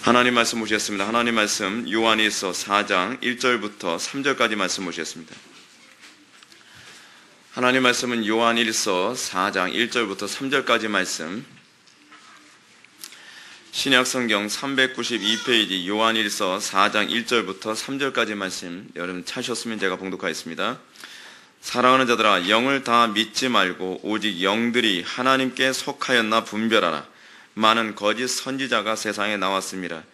하나님 말씀 보시겠습니다. 하나님 말씀 요한일서 4장 1절부터 3절까지 말씀 보시겠습니다. 하나님 말씀은 요한일서 4장 1절부터 3절까지 말씀, 신약성경 392페이지 요한일서 4장 1절부터 3절까지 말씀, 여러분 찾으셨으면 제가 봉독하겠습니다. 사랑하는 자들아, 영을 다 믿지 말고 오직 영들이 하나님께 속하였나 분별하라. 많은 거짓 선지자가 세상에 나왔습니다.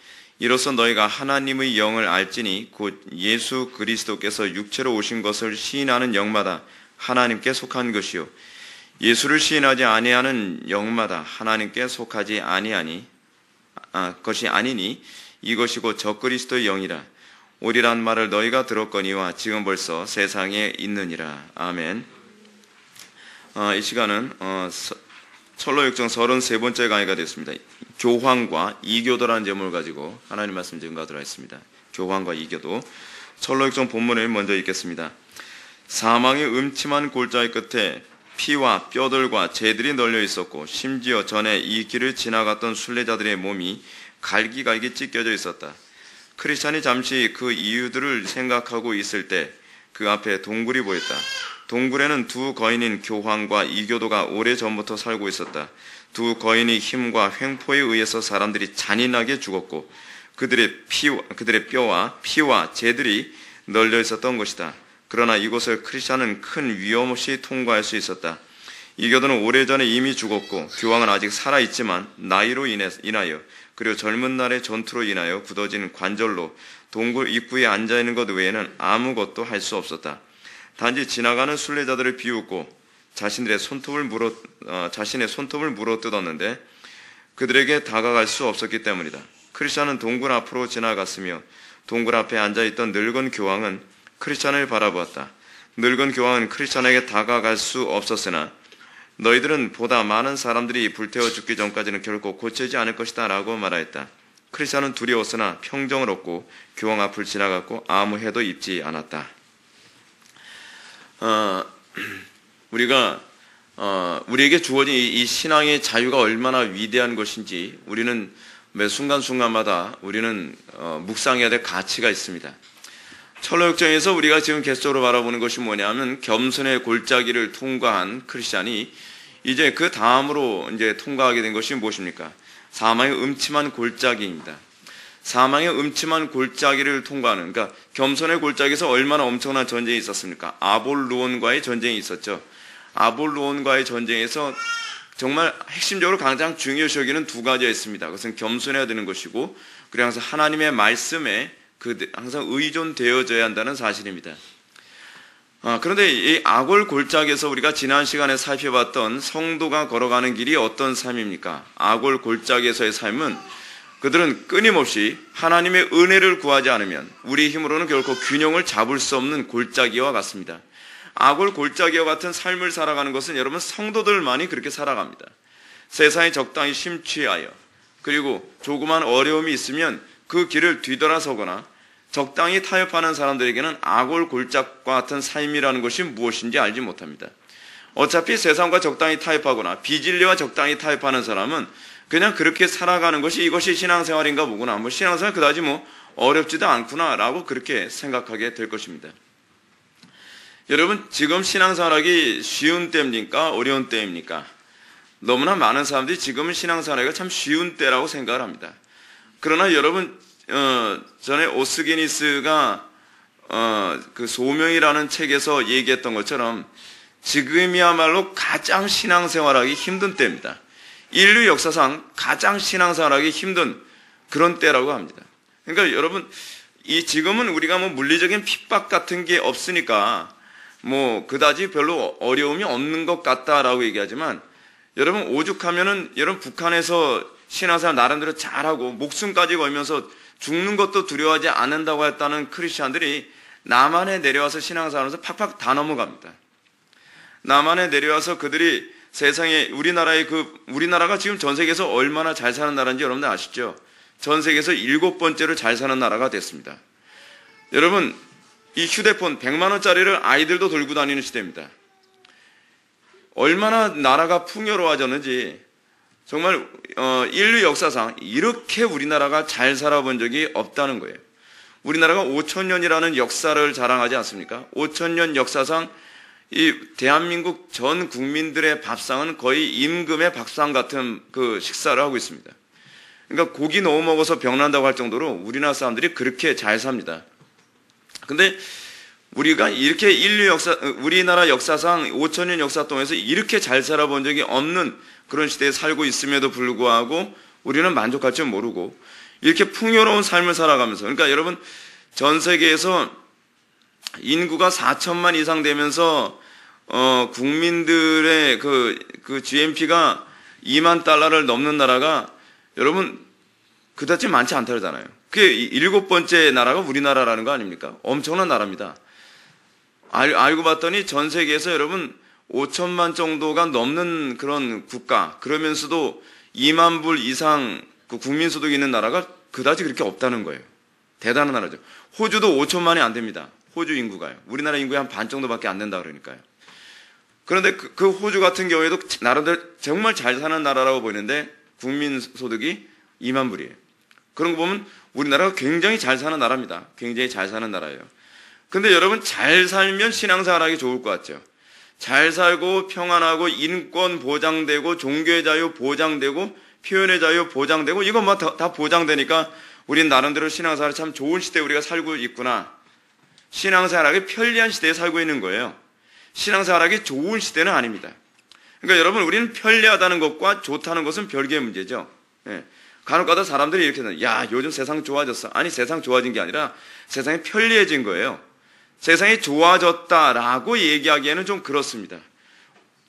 이로써 너희가 하나님의 영을 알지니 곧 예수 그리스도께서 육체로 오신 것을 시인하는 영마다 하나님께 속한 것이요, 예수를 시인하지 아니하는 영마다 하나님께 속하지 아니하니 것이 아니니 이것이 곧 적그리스도의 영이라. 오리란 말을 너희가 들었거니와 지금 벌써 세상에 있느니라. 아멘. 이 시간은 철로역정 33번째 강의가 되었습니다. 교황과 이교도라는 제목을 가지고 하나님 말씀 증거하도록 하겠습니다. 교황과 이교도. 철로역정 본문을 먼저 읽겠습니다. 사망의 음침한 골짜기 끝에 피와 뼈들과 재들이 널려 있었고, 심지어 전에 이 길을 지나갔던 순례자들의 몸이 갈기갈기 찢겨져 있었다. 크리스찬이 잠시 그 이유들을 생각하고 있을 때 그 앞에 동굴이 보였다. 동굴에는 두 거인인 교황과 이교도가 오래전부터 살고 있었다. 두 거인의 힘과 횡포에 의해서 사람들이 잔인하게 죽었고, 그들의 뼈와 피와 재들이 널려 있었던 것이다. 그러나 이곳을 크리스찬은 큰 위험 없이 통과할 수 있었다. 이교도는 오래전에 이미 죽었고, 교황은 아직 살아있지만 나이로 인하여 그리고 젊은 날의 전투로 인하여 굳어진 관절로 동굴 입구에 앉아있는 것 외에는 아무것도 할 수 없었다. 단지 지나가는 순례자들을 비웃고 자신의 손톱을 물어뜯었는데 그들에게 다가갈 수 없었기 때문이다. 크리스찬은 동굴 앞으로 지나갔으며 동굴 앞에 앉아있던 늙은 교황은 크리스찬을 바라보았다. 늙은 교황은 크리스찬에게 다가갈 수 없었으나 너희들은 보다 많은 사람들이 불태워 죽기 전까지는 결코 고치지 않을 것이다 라고 말하였다. 크리스찬은 두려웠으나 평정을 얻고 교황 앞을 지나갔고 아무 해도 입지 않았다. 우리에게 주어진 이 신앙의 자유가 얼마나 위대한 것인지 우리는 매 순간순간마다 우리는 묵상해야 될 가치가 있습니다. 철로역정에서 우리가 지금 계속적으로 바라보는 것이 뭐냐면, 겸손의 골짜기를 통과한 크리스찬이 이제 그 다음으로 이제 통과하게 된 것이 무엇입니까? 사망의 음침한 골짜기입니다. 사망의 음침한 골짜기를 통과하는, 그러니까 겸손의 골짜기에서 얼마나 엄청난 전쟁이 있었습니까? 아볼루온과의 전쟁이 있었죠. 아볼루온과의 전쟁에서 정말 핵심적으로 가장 중요시 여기는 두 가지가 있습니다. 그것은 겸손해야 되는 것이고, 그리고 항상 하나님의 말씀에 항상 의존되어져야 한다는 사실입니다. 그런데 이 아골 골짜기에서 우리가 지난 시간에 살펴봤던 성도가 걸어가는 길이 어떤 삶입니까? 아골 골짜기에서의 삶은 그들은 끊임없이 하나님의 은혜를 구하지 않으면 우리 힘으로는 결코 균형을 잡을 수 없는 골짜기와 같습니다. 아골 골짜기와 같은 삶을 살아가는 것은 여러분 성도들만이 그렇게 살아갑니다. 세상에 적당히 심취하여, 그리고 조그만 어려움이 있으면 그 길을 뒤돌아서거나 적당히 타협하는 사람들에게는 아골 골짜기와 같은 삶이라는 것이 무엇인지 알지 못합니다. 어차피 세상과 적당히 타협하거나 비진리와 적당히 타협하는 사람은 그냥 그렇게 살아가는 것이 이것이 신앙생활인가 보구나, 신앙생활 그다지 어렵지도 않구나 라고 그렇게 생각하게 될 것입니다. 여러분, 지금 신앙생활하기 쉬운 때입니까? 어려운 때입니까? 너무나 많은 사람들이 지금은 신앙생활하기가 참 쉬운 때라고 생각을 합니다. 그러나 여러분, 전에 오스게니스가 그 소명이라는 책에서 얘기했던 것처럼 지금이야말로 가장 신앙생활하기 힘든 때입니다. 인류 역사상 가장 신앙생활하기 힘든 그런 때라고 합니다. 그러니까 여러분, 지금은 우리가 물리적인 핍박 같은 게 없으니까 그다지 별로 어려움이 없는 것 같다라고 얘기하지만, 여러분 오죽하면은 여러분 북한에서 신앙생활 나름대로 잘하고 목숨까지 걸면서 죽는 것도 두려워하지 않는다고 했다는 크리스찬들이 남한에 내려와서 신앙생활하면서 팍팍 다 넘어갑니다. 남한에 내려와서 그들이 세상에 우리나라가 지금 전 세계에서 얼마나 잘 사는 나라인지 여러분들 아시죠? 전 세계에서 7번째로 잘 사는 나라가 됐습니다. 여러분, 이 휴대폰 100만 원짜리를 아이들도 들고 다니는 시대입니다. 얼마나 나라가 풍요로워졌는지 정말 인류 역사상 이렇게 우리나라가 잘 살아본 적이 없다는 거예요. 우리나라가 5,000년이라는 역사를 자랑하지 않습니까? 5,000년 역사상 이 대한민국 전 국민들의 밥상은 거의 임금의 밥상 같은 그 식사를 하고 있습니다. 그러니까 고기 너무 먹어서 병난다고 할 정도로 우리나라 사람들이 그렇게 잘 삽니다. 근데 우리가 이렇게 우리나라 역사상 5,000년 역사 동안에서 이렇게 잘 살아본 적이 없는 그런 시대에 살고 있음에도 불구하고 우리는 만족할 줄 모르고 이렇게 풍요로운 삶을 살아가면서, 그러니까 여러분, 전 세계에서 인구가 4천만 이상 되면서 국민들의 그 GNP가 2만 달러를 넘는 나라가 여러분 그다지 많지 않다 그러잖아요. 그게 7번째 나라가 우리나라라는 거 아닙니까? 엄청난 나라입니다. 알고 봤더니 전 세계에서 여러분 5천만 정도가 넘는 그런 국가, 그러면서도 2만 불 이상 그 국민 소득이 있는 나라가 그다지 그렇게 없다는 거예요. 대단한 나라죠. 호주도 5천만이 안 됩니다. 호주 인구가요. 우리나라 인구의 한 반 정도밖에 안 된다 그러니까요. 그런데 그 호주 같은 경우에도 나라들 정말 잘 사는 나라라고 보이는데 국민 소득이 2만 불이에요. 그런 거 보면 우리나라가 굉장히 잘 사는 나라입니다. 굉장히 잘 사는 나라예요. 근데 여러분, 잘 살면 신앙생활하기 좋을 것 같죠. 잘 살고 평안하고 인권 보장되고 종교의 자유 보장되고 표현의 자유 보장되고 이거 뭐 다 보장되니까 우린 나름대로 신앙생활 참 좋은 시대에 우리가 살고 있구나. 신앙생활하기 편리한 시대에 살고 있는 거예요. 신앙생활하기 좋은 시대는 아닙니다. 그러니까 여러분, 우리는 편리하다는 것과 좋다는 것은 별개의 문제죠. 예. 간혹가다 사람들이 이렇게 하는, 야, 요즘 세상 좋아졌어. 아니, 세상 좋아진 게 아니라 세상이 편리해진 거예요. 세상이 좋아졌다라고 얘기하기에는 좀 그렇습니다.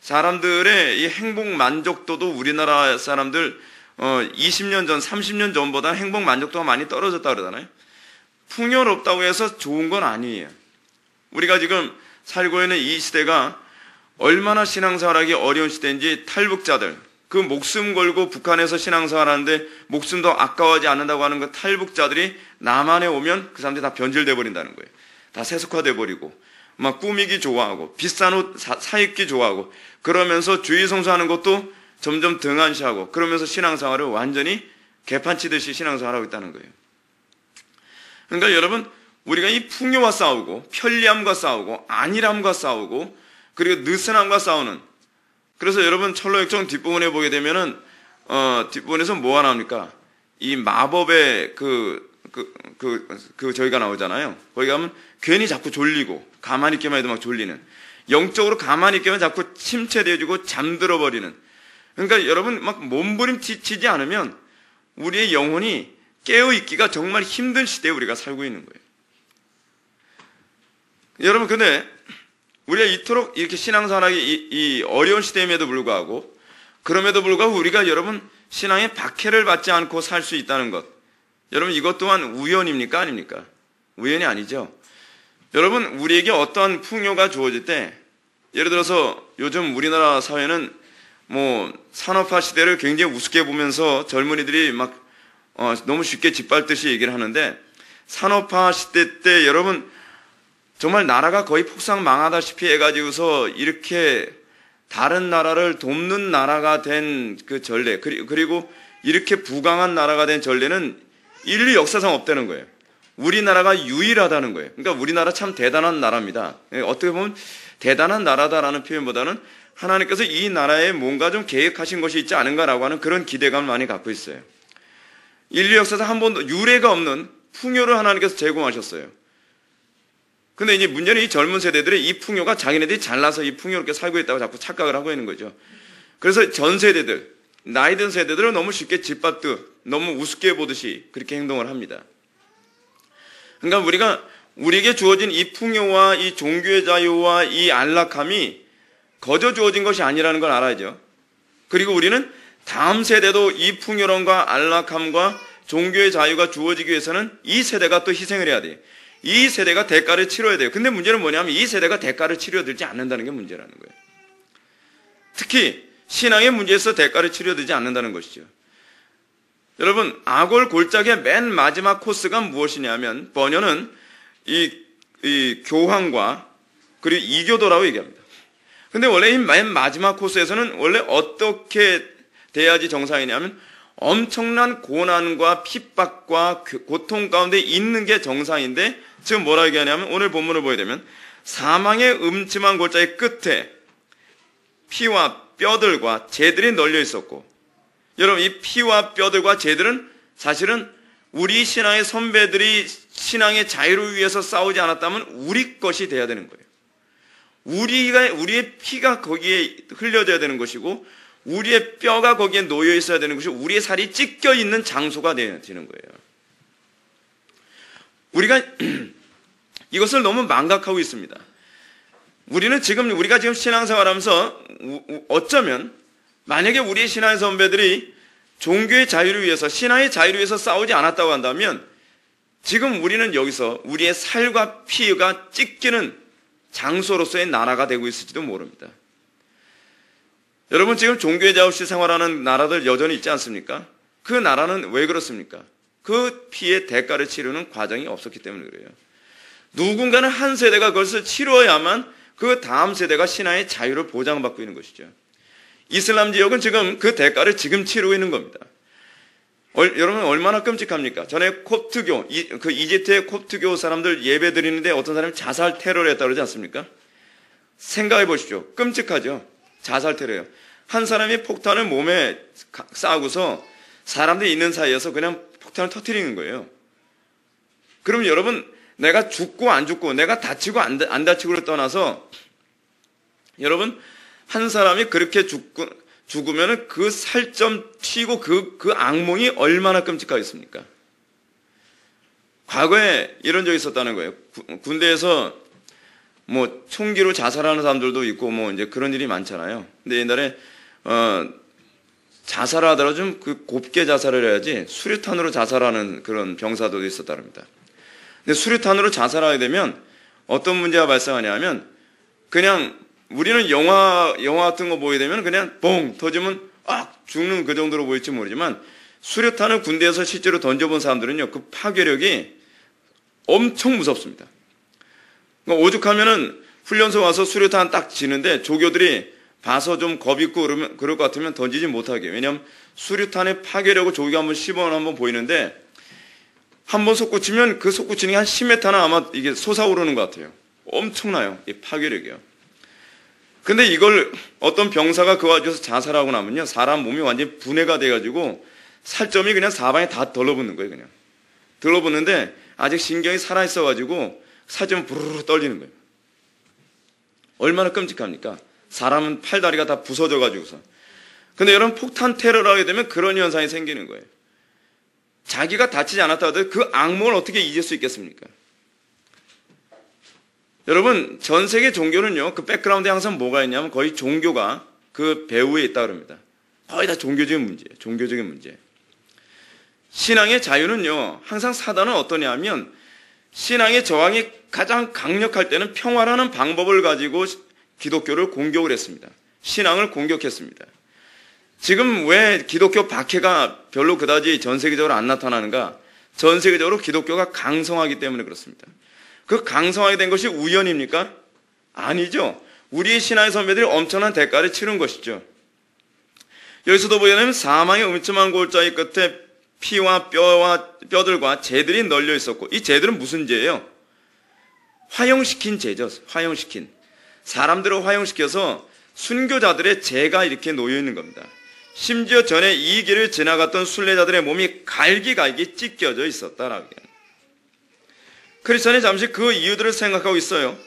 사람들의 이 행복 만족도도 우리나라 사람들 20년 전, 30년 전보다 행복 만족도가 많이 떨어졌다 그러잖아요. 풍요롭다고 해서 좋은 건 아니에요. 우리가 지금 살고 있는 이 시대가 얼마나 신앙생활하기 어려운 시대인지 탈북자들, 그 목숨 걸고 북한에서 신앙생활하는데 목숨도 아까워하지 않는다고 하는 그 탈북자들이 남한에 오면 그 사람들이 다 변질돼 버린다는 거예요. 다 세속화돼 버리고 막 꾸미기 좋아하고 비싼 옷 사입기 좋아하고 그러면서 주의 성수하는 것도 점점 등한시하고 그러면서 신앙생활을 완전히 개판치듯이 신앙생활하고 있다는 거예요. 그러니까 여러분, 우리가 이 풍요와 싸우고 편리함과 싸우고 안일함과 싸우고 그리고 느슨함과 싸우는, 그래서 여러분 철로역정 뒷부분에 보게 되면은 뒷부분에서 뭐가 나옵니까? 이 마법의 저희가 나오잖아요. 거기 가면 괜히 자꾸 졸리고 가만히 있기만 해도 막 졸리는, 영적으로 가만히 있기만 자꾸 침체되어지고 잠들어 버리는. 그러니까 여러분 막 몸부림치지 않으면 우리의 영혼이 깨어 있기가 정말 힘든 시대에 우리가 살고 있는 거예요. 여러분, 근데 우리가 이토록 이렇게 신앙생활하기 이 어려운 시대임에도 불구하고, 그럼에도 불구하고 우리가 여러분 신앙의 박해를 받지 않고 살 수 있다는 것, 여러분 이것 또한 우연입니까? 아닙니까? 우연이 아니죠. 여러분, 우리에게 어떠한 풍요가 주어질 때, 예를 들어서 요즘 우리나라 사회는 뭐 산업화 시대를 굉장히 우습게 보면서 젊은이들이 막 너무 쉽게 짓밟듯이 얘기를 하는데, 산업화 시대 때 여러분 정말 나라가 거의 폭삭 망하다시피 해가지고서 이렇게 다른 나라를 돕는 나라가 된 그 전례, 그리고 이렇게 부강한 나라가 된 전례는 인류 역사상 없다는 거예요. 우리나라가 유일하다는 거예요. 그러니까 우리나라 참 대단한 나라입니다. 어떻게 보면 대단한 나라다라는 표현보다는 하나님께서 이 나라에 뭔가 좀 계획하신 것이 있지 않은가라고 하는 그런 기대감을 많이 갖고 있어요. 인류 역사상 한 번도 유례가 없는 풍요를 하나님께서 제공하셨어요. 근데 이제 문제는 이 젊은 세대들의 이 풍요가 자기네들이 잘나서 이 풍요롭게 살고 있다고 자꾸 착각을 하고 있는 거죠. 그래서 전 세대들, 나이 든 세대들은 너무 쉽게 짓밟듯 너무 우습게 보듯이 그렇게 행동을 합니다. 그러니까 우리에게 주어진 이 풍요와 이 종교의 자유와 이 안락함이 거저 주어진 것이 아니라는 걸 알아야죠. 그리고 우리는 다음 세대도 이 풍요로움과 안락함과 종교의 자유가 주어지기 위해서는 이 세대가 또 희생을 해야 돼요. 이 세대가 대가를 치러야 돼요. 근데 문제는 뭐냐면 이 세대가 대가를 치러들지 않는다는 게 문제라는 거예요. 특히 신앙의 문제에서 대가를 치러들지 않는다는 것이죠. 여러분, 아골 골짜기의 맨 마지막 코스가 무엇이냐면 번연은 이 교황과 그리고 이교도라고 얘기합니다. 근데 원래 이 맨 마지막 코스에서는 원래 어떻게 돼야지 정상이냐면 엄청난 고난과 핍박과 고통 가운데 있는 게 정상인데 지금 뭐라 얘기하냐면 오늘 본문을 보게 되면 사망의 음침한 골짜기 끝에 피와 뼈들과 재들이 널려 있었고, 여러분 이 피와 뼈들과 재들은 사실은 우리 신앙의 선배들이 신앙의 자유를 위해서 싸우지 않았다면 우리 것이 돼야 되는 거예요. 우리의 피가 거기에 흘려져야 되는 것이고 우리의 뼈가 거기에 놓여 있어야 되는 것이고 우리의 살이 찢겨 있는 장소가 되는 거예요. 우리가 이것을 너무 망각하고 있습니다. 우리가 지금 신앙생활하면서 어쩌면 만약에 우리의 신앙의 선배들이 종교의 자유를 위해서 신앙의 자유를 위해서 싸우지 않았다고 한다면 지금 우리는 여기서 우리의 살과 피가 찢기는 장소로서의 나라가 되고 있을지도 모릅니다. 여러분 지금 종교의 자유 없이 생활하는 나라들 여전히 있지 않습니까? 그 나라는 왜 그렇습니까? 그 피의 대가를 치르는 과정이 없었기 때문에 그래요. 누군가는 한 세대가 그것을 치러야만 그 다음 세대가 신앙의 자유를 보장받고 있는 것이죠. 이슬람 지역은 지금 그 대가를 지금 치르고 있는 겁니다. 여러분 얼마나 끔찍합니까? 전에 콥트교, 그 이집트의 콥트교 사람들 예배 드리는데 어떤 사람이 자살 테러를 했다고 그러지 않습니까? 생각해 보십시오. 끔찍하죠? 자살 테러예요. 한 사람이 폭탄을 몸에 쏴고서 사람들이 있는 사이에서 그냥 폭탄을 터뜨리는 거예요. 그럼 여러분 내가 죽고 안 죽고 내가 다치고 안 다치고를 떠나서 여러분 한 사람이 그렇게 죽으면 그 살점 튀고 그 악몽이 얼마나 끔찍하겠습니까? 과거에 이런 적이 있었다는 거예요. 군대에서 뭐 총기로 자살하는 사람들도 있고 뭐 이제 그런 일이 많잖아요. 근데 옛날에 자살을 하더라도 좀 그 곱게 자살을 해야지 수류탄으로 자살하는 그런 병사도 있었답니다. 근데 수류탄으로 자살하게 되면 어떤 문제가 발생하냐면 그냥 우리는 영화 같은 거 보게 되면 그냥 뻥 터지면 죽는 그 정도로 보일지 모르지만 수류탄을 군대에서 실제로 던져본 사람들은요 그 파괴력이 엄청 무섭습니다. 그러니까 오죽하면은 훈련소 와서 수류탄 딱 지는데 조교들이 봐서 좀 겁 있고 그럴 것 같으면 던지지 못하게. 왜냐하면 수류탄의 파괴력을 조교가 한번 시범을 한번 보이는데 한번 솟구치면 그 솟구치는 게 한 10m나 아마 이게 솟아오르는 것 같아요. 엄청나요. 이 파괴력이요. 근데 이걸 어떤 병사가 그 와중에서 자살하고 나면요 사람 몸이 완전히 분해가 돼가지고 살점이 그냥 사방에 다 들러붙는 거예요. 그냥 들러붙는데 아직 신경이 살아있어가지고 살점은 부르르 떨리는 거예요. 얼마나 끔찍합니까? 사람은 팔다리가 다 부서져가지고서. 근데 여러분 폭탄 테러를 하게 되면 그런 현상이 생기는 거예요. 자기가 다치지 않았다 하더라도 그 악몽을 어떻게 잊을 수 있겠습니까? 여러분 전 세계 종교는요 그 백그라운드에 항상 뭐가 있냐면 거의 종교가 그 배후에 있다 그럽니다. 거의 다 종교적인 문제. 신앙의 자유는요 항상 사단은 어떠냐면 신앙의 저항이 가장 강력할 때는 평화라는 방법을 가지고 기독교를 공격을 했습니다. 신앙을 공격했습니다. 지금 왜 기독교 박해가 별로 그다지 전 세계적으로 안 나타나는가? 전 세계적으로 기독교가 강성하기 때문에 그렇습니다. 그 강성하게 된 것이 우연입니까? 아니죠. 우리의 신앙의 선배들이 엄청난 대가를 치른 것이죠. 여기서도 보게 되면 사망의 음침한 골짜기 끝에 피와 뼈들과 재들이 널려 있었고 이 재들은 무슨 재예요? 화형시킨 재죠. 화형시킨. 사람들을 화형시켜서 순교자들의 재가 이렇게 놓여 있는 겁니다. 심지어 전에 이 길을 지나갔던 순례자들의 몸이 갈기갈기 찢겨져 있었다라고 해요. 크리스천이 잠시 그 이유들을 생각하고 있어요.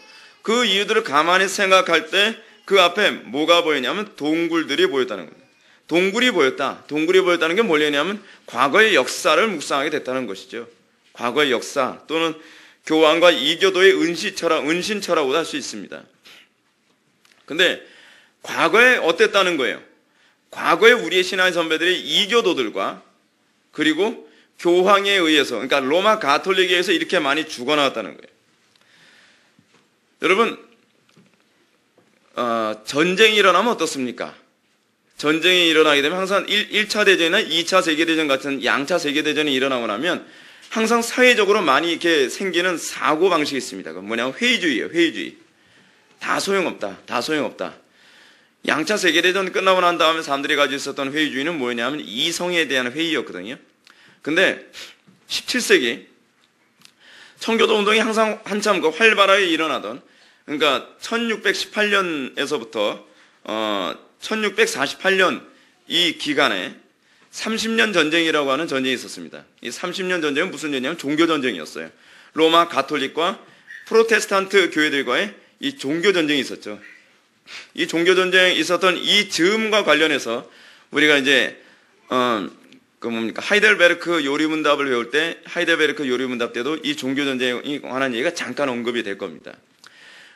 그 이유들을 가만히 생각할 때 그 앞에 뭐가 보이냐면 동굴들이 보였다는 겁니다. 동굴이 보였다는 게 뭐냐면 과거의 역사를 묵상하게 됐다는 것이죠. 과거의 역사 또는 교황과 이교도의 은신처라고도 할 수 있습니다. 근데 과거에 어땠다는 거예요? 과거에 우리의 신앙의 선배들이 이교도들과 그리고 교황에 의해서, 그러니까 로마 가톨릭에 의해서 이렇게 많이 죽어나왔다는 거예요. 여러분, 전쟁이 일어나면 어떻습니까? 전쟁이 일어나게 되면 항상 1차 대전이나 2차 세계대전 같은 양차 세계대전이 일어나고 나면 항상 사회적으로 많이 이렇게 생기는 사고방식이 있습니다. 그건 뭐냐면 회의주의예요, 회의주의. 다 소용없다. 양차 세계대전 끝나고 난 다음에 사람들이 가지고 있었던 회의주의는 뭐였냐면 이성에 대한 회의였거든요. 근데 17세기 청교도 운동이 항상 한참 그 활발하게 일어나던, 그러니까 1618년에서부터 1648년 이 기간에 30년 전쟁이라고 하는 전쟁이 있었습니다. 이 30년 전쟁은 무슨 전쟁이냐면 종교 전쟁이었어요. 로마 가톨릭과 프로테스탄트 교회들과의 이 종교 전쟁이 있었죠. 이 종교 전쟁이 있었던 이 즈음과 관련해서 우리가 이제 하이델베르크 요리문답을 배울 때, 하이델베르크 요리문답 때도 이 종교 전쟁에 관한 얘기가 잠깐 언급이 될 겁니다.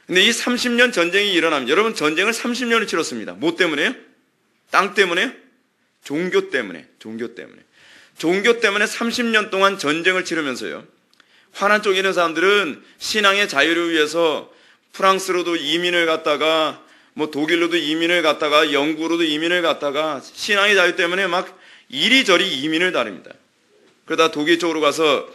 근데 이 30년 전쟁이 일어나면, 여러분 전쟁을 30년을 치렀습니다. 뭐 때문에요? 땅 때문에요? 종교 때문에. 종교 때문에 30년 동안 전쟁을 치르면서요, 화난 쪽에 있는 사람들은 신앙의 자유를 위해서 프랑스로도 이민을 갔다가, 뭐 독일로도 이민을 갔다가, 영국으로도 이민을 갔다가, 신앙의 자유 때문에 막 이리저리 이민을 다닙니다. 그러다 독일 쪽으로 가서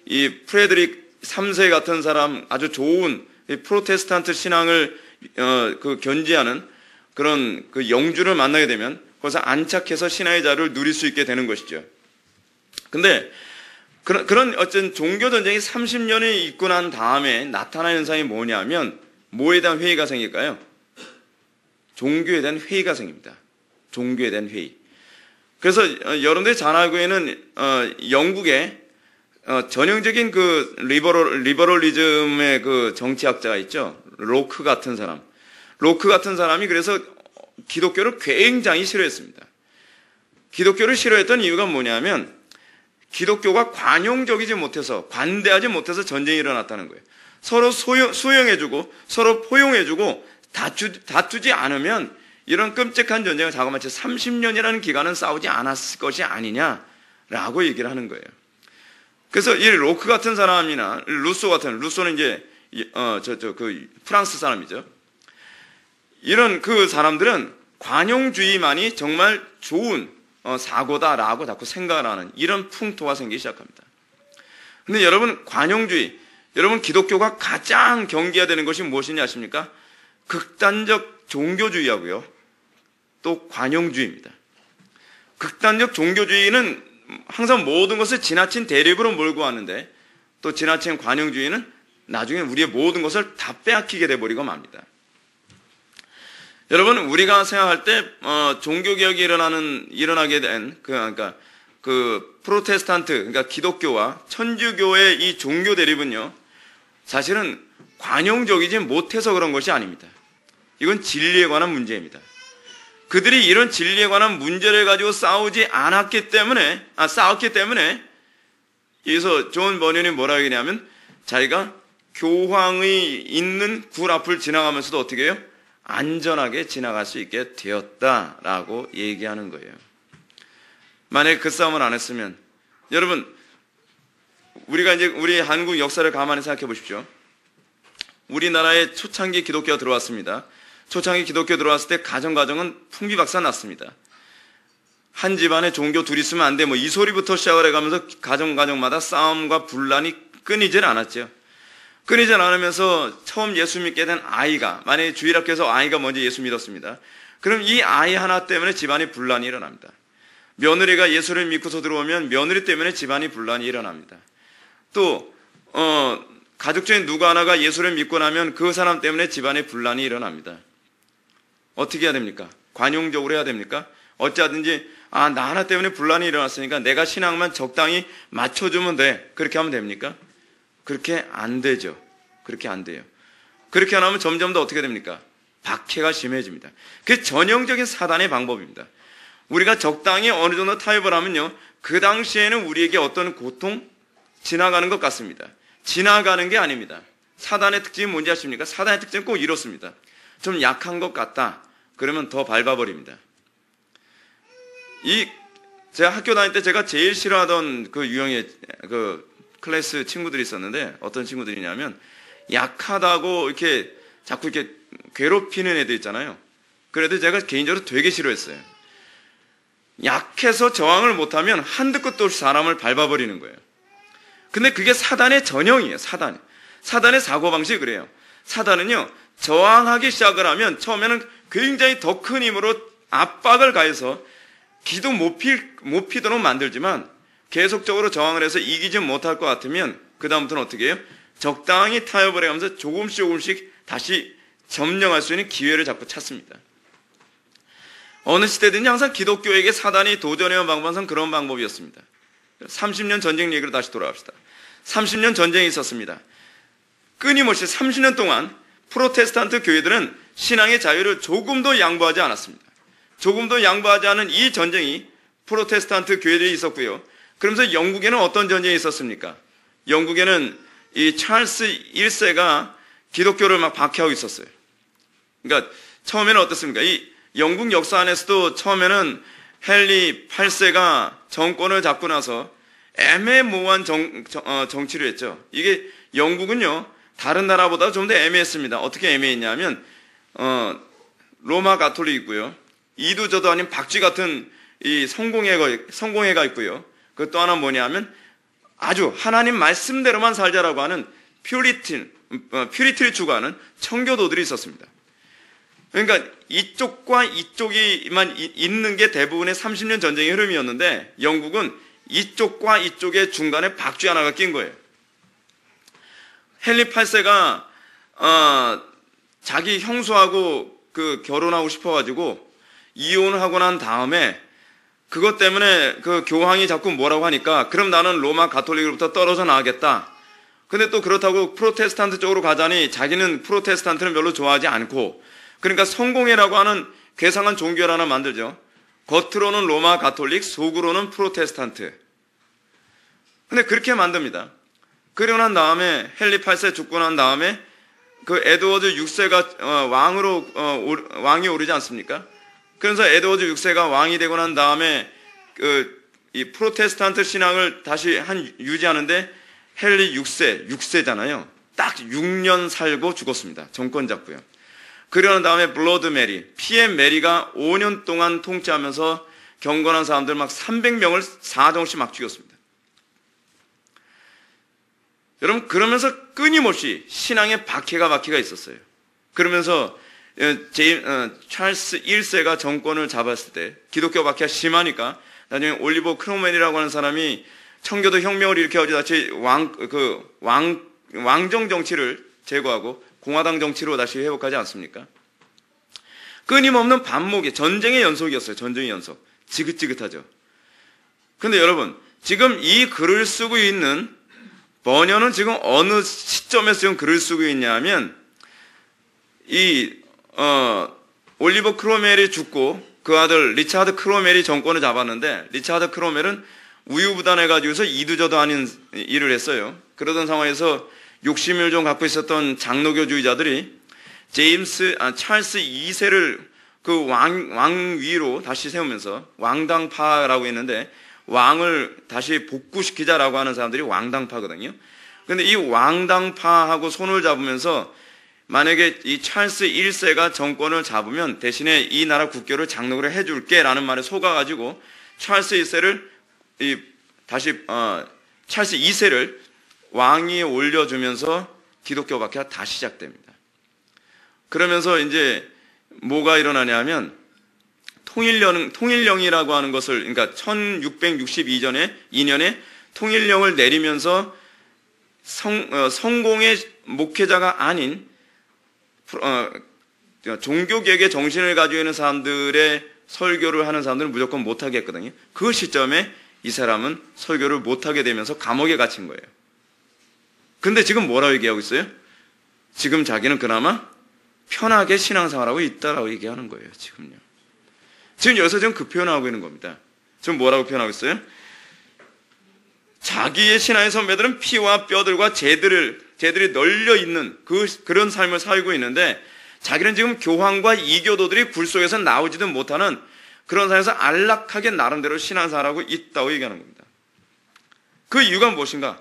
이 프레드릭 3세 같은 사람, 아주 좋은 프로테스탄트 신앙을 견지하는 그런 그 영주를 만나게 되면 거기서 안착해서 신앙의 자유를 누릴 수 있게 되는 것이죠. 근데 그런 어떤 종교 전쟁이 30년이 있고 난 다음에 나타나는 현상이 뭐냐면, 뭐에 대한 회의가 생길까요? 종교에 대한 회의가 생깁니다. 종교에 대한 회의. 그래서 여러분들이 잘 알고 있는 영국의 전형적인 그 리버럴리즘의 그 정치학자가 있죠. 로크 같은 사람. 로크 같은 사람이 그래서 기독교를 굉장히 싫어했습니다. 기독교를 싫어했던 이유가 뭐냐면, 기독교가 관용적이지 못해서, 관대하지 못해서 전쟁이 일어났다는 거예요. 서로 수용해주고 서로 포용해주고 다투지 않으면 이런 끔찍한 전쟁을 자그마치 30년이라는 기간은 싸우지 않았을 것이 아니냐라고 얘기를 하는 거예요. 그래서 이 로크 같은 사람이나 루소는 이제 그 프랑스 사람이죠. 이런 그 사람들은 관용주의만이 정말 좋은 사고다라고 자꾸 생각을 하는 이런 풍토가 생기기 시작합니다. 근데 여러분, 관용주의, 여러분 기독교가 가장 경계해야 되는 것이 무엇이냐 아십니까? 극단적 종교주의하고요, 또 관용주의입니다. 극단적 종교주의는 항상 모든 것을 지나친 대립으로 몰고 왔는데, 또 지나친 관용주의는 나중에 우리의 모든 것을 다 빼앗기게 돼버리고 맙니다. 여러분, 우리가 생각할 때 종교개혁이 일어나게 된 그 프로테스탄트, 그러니까 기독교와 천주교의 이 종교 대립은요, 사실은 관용적이지 못해서 그런 것이 아닙니다. 이건 진리에 관한 문제입니다. 그들이 이런 진리에 관한 문제를 가지고 싸웠기 때문에 여기서 존 버년이 뭐라고 얘기냐면, 자기가 교황이 있는 굴 앞을 지나가면서도 어떻게 해요? 안전하게 지나갈 수 있게 되었다라고 얘기하는 거예요. 만약에 그 싸움을 안 했으면, 여러분, 우리가 이제 우리 한국 역사를 가만히 생각해 보십시오. 우리나라에 초창기 기독교가 들어왔습니다. 초창기 기독교 들어왔을 때 가정은 풍비박산 났습니다. 한 집안에 종교 둘이 있으면 안 돼, 뭐 이 소리부터 시작을 해가면서 가정마다 싸움과 분란이 끊이질 않았죠. 끊이질 않으면서 처음 예수 믿게 된 아이가, 만약에 주일학교에서 아이가 먼저 예수 믿었습니다. 그럼 이 아이 하나 때문에 집안에 분란이 일어납니다. 며느리가 예수를 믿고서 들어오면 며느리 때문에 집안이 분란이 일어납니다. 또 가족 중에 누구 하나가 예수를 믿고 나면 그 사람 때문에 집안에 분란이 일어납니다. 어떻게 해야 됩니까? 관용적으로 해야 됩니까? 어찌하든지 나 하나 때문에 분란이 일어났으니까 내가 신앙만 적당히 맞춰주면 돼, 그렇게 하면 됩니까? 그렇게 안 되죠. 그렇게 안 돼요. 그렇게 안 하면 점점 더 어떻게 됩니까? 박해가 심해집니다. 그게 전형적인 사단의 방법입니다. 우리가 적당히 어느 정도 타협을 하면요, 그 당시에는 우리에게 어떤 고통 지나가는 것 같습니다. 지나가는 게 아닙니다. 사단의 특징이 뭔지 아십니까? 사단의 특징은 꼭 이렇습니다. 좀 약한 것 같다, 그러면 더 밟아버립니다. 제가 학교 다닐 때 제가 제일 싫어하던 그 유형의 그 클래스 친구들이 있었는데, 어떤 친구들이냐면 약하다고 이렇게 자꾸 이렇게 괴롭히는 애들 있잖아요. 그 애들 제가 개인적으로 되게 싫어했어요. 약해서 저항을 못하면 한두 끝도 없이 사람을 밟아버리는 거예요. 근데 그게 사단의 전형이에요. 사단의 사고방식이 그래요. 사단은요, 저항하기 시작을 하면 처음에는 굉장히 더 큰 힘으로 압박을 가해서 기도 못 피도록 만들지만 계속적으로 저항을 해서 이기지 못할 것 같으면 그 다음부터는 어떻게 해요? 적당히 타협을 해가면서 조금씩 다시 점령할 수 있는 기회를 자꾸 찾습니다. 어느 시대든지 항상 기독교에게 사단이 도전해온 방법은 그런 방법이었습니다. 30년 전쟁 얘기로 다시 돌아갑시다. 30년 전쟁이 있었습니다. 끊임없이 30년 동안 프로테스탄트 교회들은 신앙의 자유를 조금도 양보하지 않았습니다. 조금도 양보하지 않은 이 전쟁이 프로테스탄트 교회들이 있었고요. 그러면서 영국에는 어떤 전쟁이 있었습니까? 영국에는 이 찰스 1세가 기독교를 막 박해하고 있었어요. 그러니까 처음에는 어떻습니까? 이 영국 역사 안에서도 처음에는 헨리 8세가 정권을 잡고 나서 애매모호한 정치를 했죠. 이게 영국은요, 다른 나라보다 좀 더 애매했습니다. 어떻게 애매했냐면, 로마 가톨릭이고요. 이두저도 아닌 박쥐 같은 이 성공회가 있고요. 그 또 하나 뭐냐면, 아주 하나님 말씀대로만 살자라고 하는 퓨리티를 추구하는 청교도들이 있었습니다. 그러니까 이쪽과 이쪽이만 있는 게 대부분의 30년 전쟁의 흐름이었는데 영국은 이쪽과 이쪽의 중간에 박쥐 하나가 낀 거예요. 헨리 8세가 자기 형수하고 결혼하고 싶어가지고 이혼을 하고 난 다음에 그것 때문에 그 교황이 자꾸 뭐라고 하니까 그럼 나는 로마 가톨릭으로부터 떨어져 나가겠다. 근데 또 그렇다고 프로테스탄트 쪽으로 가자니 자기는 프로테스탄트는 별로 좋아하지 않고 그러니까 성공회라고 하는 괴상한 종교를 하나 만들죠. 겉으로는 로마 가톨릭, 속으로는 프로테스탄트. 근데 그렇게 만듭니다. 그러고 난 다음에 헨리 8세 죽고 난 다음에 그 에드워드 6세가 왕이 오르지 않습니까? 그래서 에드워드 6세가 왕이 되고 난 다음에 이 프로테스탄트 신앙을 다시 유지하는데 헨리 6세잖아요. 딱 6년 살고 죽었습니다. 정권 잡고요. 그러는 다음에 블러드 메리, 피의 메리가 5년 동안 통치하면서 경건한 사람들 막 300명을 사정없이 막 죽였습니다. 여러분, 그러면서 끊임없이 신앙의 박해가 있었어요. 그러면서 찰스 1세가 정권을 잡았을 때 기독교 박해가 심하니까 나중에 올리버 크롬웰이라고 하는 사람이 청교도 혁명을 일으켜가지고 다시 왕정 정치를 제거하고 공화당 정치로 다시 회복하지 않습니까? 끊임없는 반목의 전쟁의 연속이었어요. 전쟁의 연속. 지긋지긋하죠. 근데 여러분, 지금 이 글을 쓰고 있는 버녀는 지금 어느 시점에서 지금 글을 쓰고 있냐면 올리버 크로멜이 죽고 그 아들 리차드 크로멜이 정권을 잡았는데 리차드 크로멜은 우유부단해가지고서 이두저도 아닌 일을 했어요. 그러던 상황에서 욕심을 좀 갖고 있었던 장로교주의자들이 찰스 2세를 그 왕위로 다시 세우면서 왕당파라고 했는데 왕을 다시 복구시키자라고 하는 사람들이 왕당파거든요. 그런데 이 왕당파하고 손을 잡으면서 만약에 이 찰스 1세가 정권을 잡으면 대신에 이 나라 국교를 장로교로 해줄게 라는 말에 속아가지고 찰스 1세를 찰스 2세를 왕위에 올려주면서 기독교 박해가 다시 시작됩니다. 그러면서 이제 뭐가 일어나냐면 통일령이라고 하는 것을 그러니까 1662년에 통일령을 내리면서 성공의 목회자가 아닌 종교개혁의 정신을 가지고 있는 사람들의 설교를 하는 사람들은 무조건 못하게 했거든요. 그 시점에 이 사람은 설교를 못하게 되면서 감옥에 갇힌 거예요. 근데 지금 뭐라고 얘기하고 있어요? 지금 자기는 그나마 편하게 신앙생활하고 있다라고 얘기하는 거예요. 지금요. 지금 여기서 지금 그 표현을 하고 있는 겁니다. 지금 뭐라고 표현하고 있어요? 자기의 신앙의 선배들은 피와 뼈들과 재들이 널려 있는 그런 삶을 살고 있는데 자기는 지금 교황과 이교도들이 굴 속에서 나오지도 못하는 그런 상황에서 안락하게 나름대로 신앙생활하고 있다고 얘기하는 겁니다. 그 이유가 무엇인가?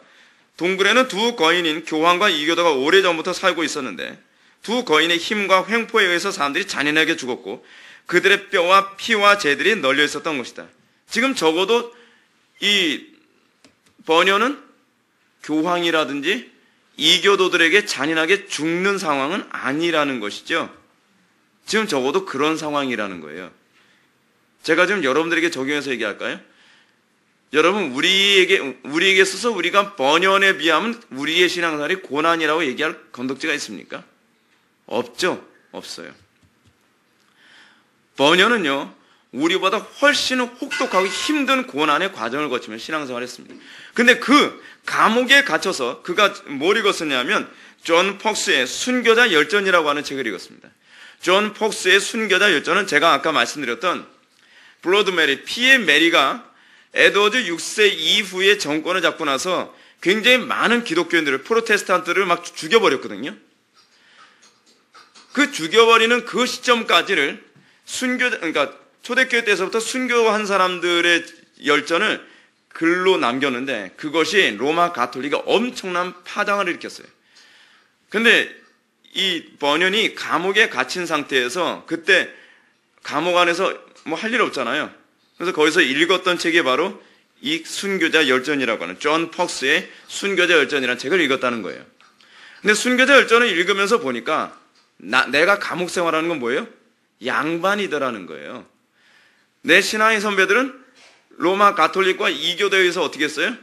동굴에는 두 거인인 교황과 이교도가 오래전부터 살고 있었는데 두 거인의 힘과 횡포에 의해서 사람들이 잔인하게 죽었고 그들의 뼈와 피와 재들이 널려 있었던 것이다. 지금 적어도 이 버녀는 교황이라든지 이교도들에게 잔인하게 죽는 상황은 아니라는 것이죠. 지금 적어도 그런 상황이라는 거예요. 제가 지금 여러분들에게 적용해서 얘기할까요? 여러분, 우리에게 있어서 우리가 번연에 비하면 우리의 신앙생활이 고난이라고 얘기할 건덕지가 있습니까? 없죠? 없어요. 번연은요, 우리보다 훨씬 혹독하고 힘든 고난의 과정을 거치며 신앙생활을 했습니다. 근데 그 감옥에 갇혀서 그가 뭘 읽었었냐면 존 폭스의 순교자 열전이라고 하는 책을 읽었습니다. 존 폭스의 순교자 열전은 제가 아까 말씀드렸던 블러드 메리, 피의 메리가 에드워드 6세 이후에 정권을 잡고 나서 굉장히 많은 기독교인들을, 프로테스탄트를 막 죽여버렸거든요. 그 죽여버리는 그 시점까지를 그러니까 초대교회 때서부터 순교한 사람들의 열전을 글로 남겼는데 그것이 로마 가톨릭이 엄청난 파장을 일으켰어요. 근데 이 번연이 감옥에 갇힌 상태에서 그때 감옥 안에서 뭐 할 일 없잖아요. 그래서 거기서 읽었던 책이 바로 이 순교자 열전이라고 하는 존 폭스의 순교자 열전이라는 책을 읽었다는 거예요. 근데 순교자 열전을 읽으면서 보니까 내가 감옥 생활하는 건 뭐예요? 양반이더라는 거예요. 내 신앙의 선배들은 로마 가톨릭과 이교도에서 어떻게 했어요?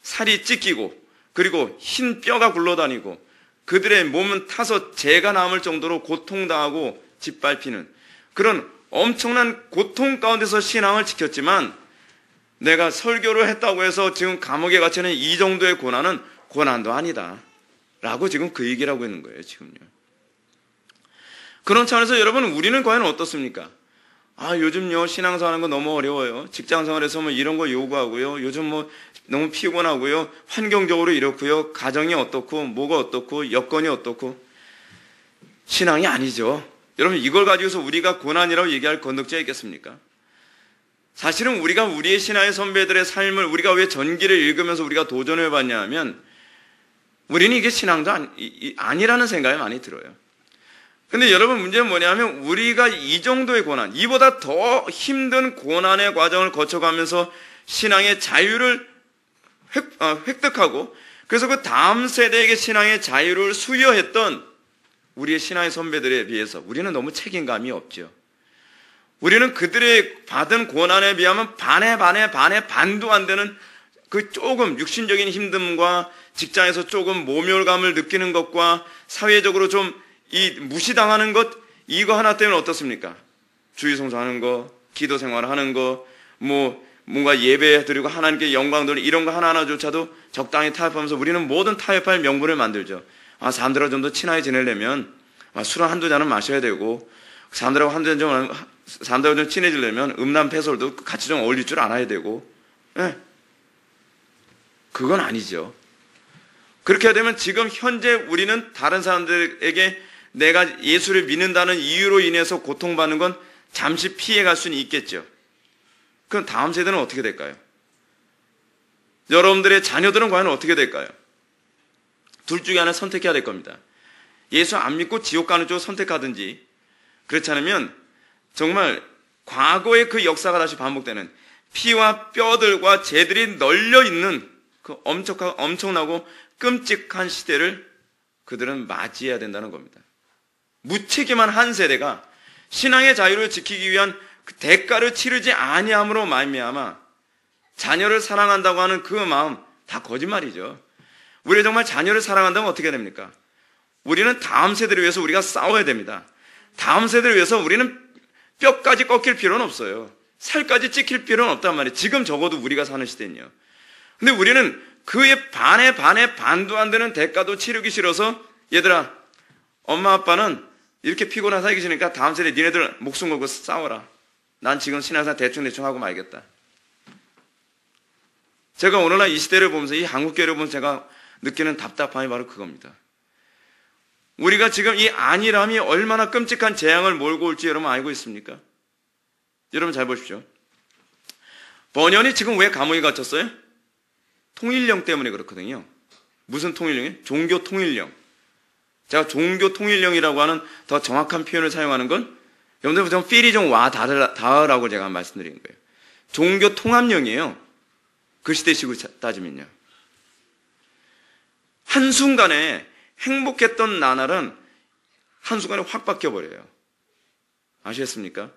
살이 찢기고 그리고 흰 뼈가 굴러다니고 그들의 몸은 타서 재가 남을 정도로 고통당하고 짓밟히는 그런 엄청난 고통 가운데서 신앙을 지켰지만 내가 설교를 했다고 해서 지금 감옥에 갇히는 이 정도의 고난은 고난도 아니다 라고 지금 그 얘기를 하고 있는 거예요. 지금요. 그런 차원에서 여러분, 우리는 과연 어떻습니까? 요즘요 신앙생활하는 거 너무 어려워요. 직장생활에서 뭐 이런 거 요구하고요. 요즘 뭐 너무 피곤하고요. 환경적으로 이렇고요. 가정이 어떻고 뭐가 어떻고 여건이 어떻고. 신앙이 아니죠. 여러분, 이걸 가지고서 우리가 고난이라고 얘기할 건덕지가 있겠습니까? 사실은 우리가 우리의 신앙의 선배들의 삶을 우리가 왜 전기를 읽으면서 우리가 도전을 해봤냐 하면 우리는 이게 신앙도 아니라는 생각이 많이 들어요. 근데 여러분, 문제는 뭐냐면 우리가 이 정도의 고난, 이보다 더 힘든 고난의 과정을 거쳐가면서 신앙의 자유를 획득하고 그래서 그 다음 세대에게 신앙의 자유를 수여했던 우리의 신앙의 선배들에 비해서 우리는 너무 책임감이 없죠. 우리는 그들의 받은 고난에 비하면 반의 반도 안 되는 그 조금 육신적인 힘듦과 직장에서 조금 모멸감을 느끼는 것과 사회적으로 좀 이 무시당하는 것, 이거 하나 때문에 어떻습니까? 주의 성수하는 거, 기도 생활하는 거, 뭔가 예배 드리고 하나님께 영광 돌리는 이런 거 하나하나조차도 적당히 타협하면서 우리는 모든 타협할 명분을 만들죠. 사람들하고 좀 더 친하게 지내려면 술은 한두 잔은 마셔야 되고 사람들하고 사람들하고 좀 친해지려면 음란패설도 같이 좀 어울릴 줄 알아야 되고 그건 아니죠. 그렇게 해야 되면 지금 현재 우리는 다른 사람들에게 내가 예수를 믿는다는 이유로 인해서 고통받는 건 잠시 피해갈 수는 있겠죠. 그럼 다음 세대는 어떻게 될까요? 여러분들의 자녀들은 과연 어떻게 될까요? 둘 중에 하나 선택해야 될 겁니다. 예수 안 믿고 지옥 가는 쪽을 선택하든지 그렇지 않으면 정말 과거의 그 역사가 다시 반복되는 피와 뼈들과 재들이 널려있는 그 엄청나고 끔찍한 시대를 그들은 맞이해야 된다는 겁니다. 무책임한 한 세대가 신앙의 자유를 지키기 위한 그 대가를 치르지 아니함으로 말미암아 자녀를 사랑한다고 하는 그 마음 다 거짓말이죠. 우리가 정말 자녀를 사랑한다면 어떻게 됩니까? 우리는 다음 세대를 위해서 우리가 싸워야 됩니다. 다음 세대를 위해서 우리는 뼈까지 꺾일 필요는 없어요. 살까지 찍힐 필요는 없단 말이에요. 지금 적어도 우리가 사는 시대는요. 근데 우리는 그의 반의 반도 안 되는 대가도 치르기 싫어서 얘들아, 엄마 아빠는 이렇게 피곤한 살기 싫으니까 다음 세대 니네들 목숨 걸고 싸워라. 난 지금 신앙생활 대충 하고 말겠다. 제가 오늘날 이 시대를 보면서 이 한국교회를 보면서 제가 느끼는 답답함이 바로 그겁니다. 우리가 지금 이 안일함이 얼마나 끔찍한 재앙을 몰고 올지 여러분 알고 있습니까? 여러분 잘 보십시오. 번연이 지금 왜 감옥에 갇혔어요? 통일령 때문에 그렇거든요. 무슨 통일령이에요? 종교 통일령. 제가 종교 통일령이라고 하는 더 정확한 표현을 사용하는 건 여러분들 좀 필이 좀 닿으라고 제가 말씀드린 거예요. 종교 통합령이에요. 그 시대식으로 따지면요. 한순간에 행복했던 나날은 한순간에 확 바뀌어버려요. 아시겠습니까?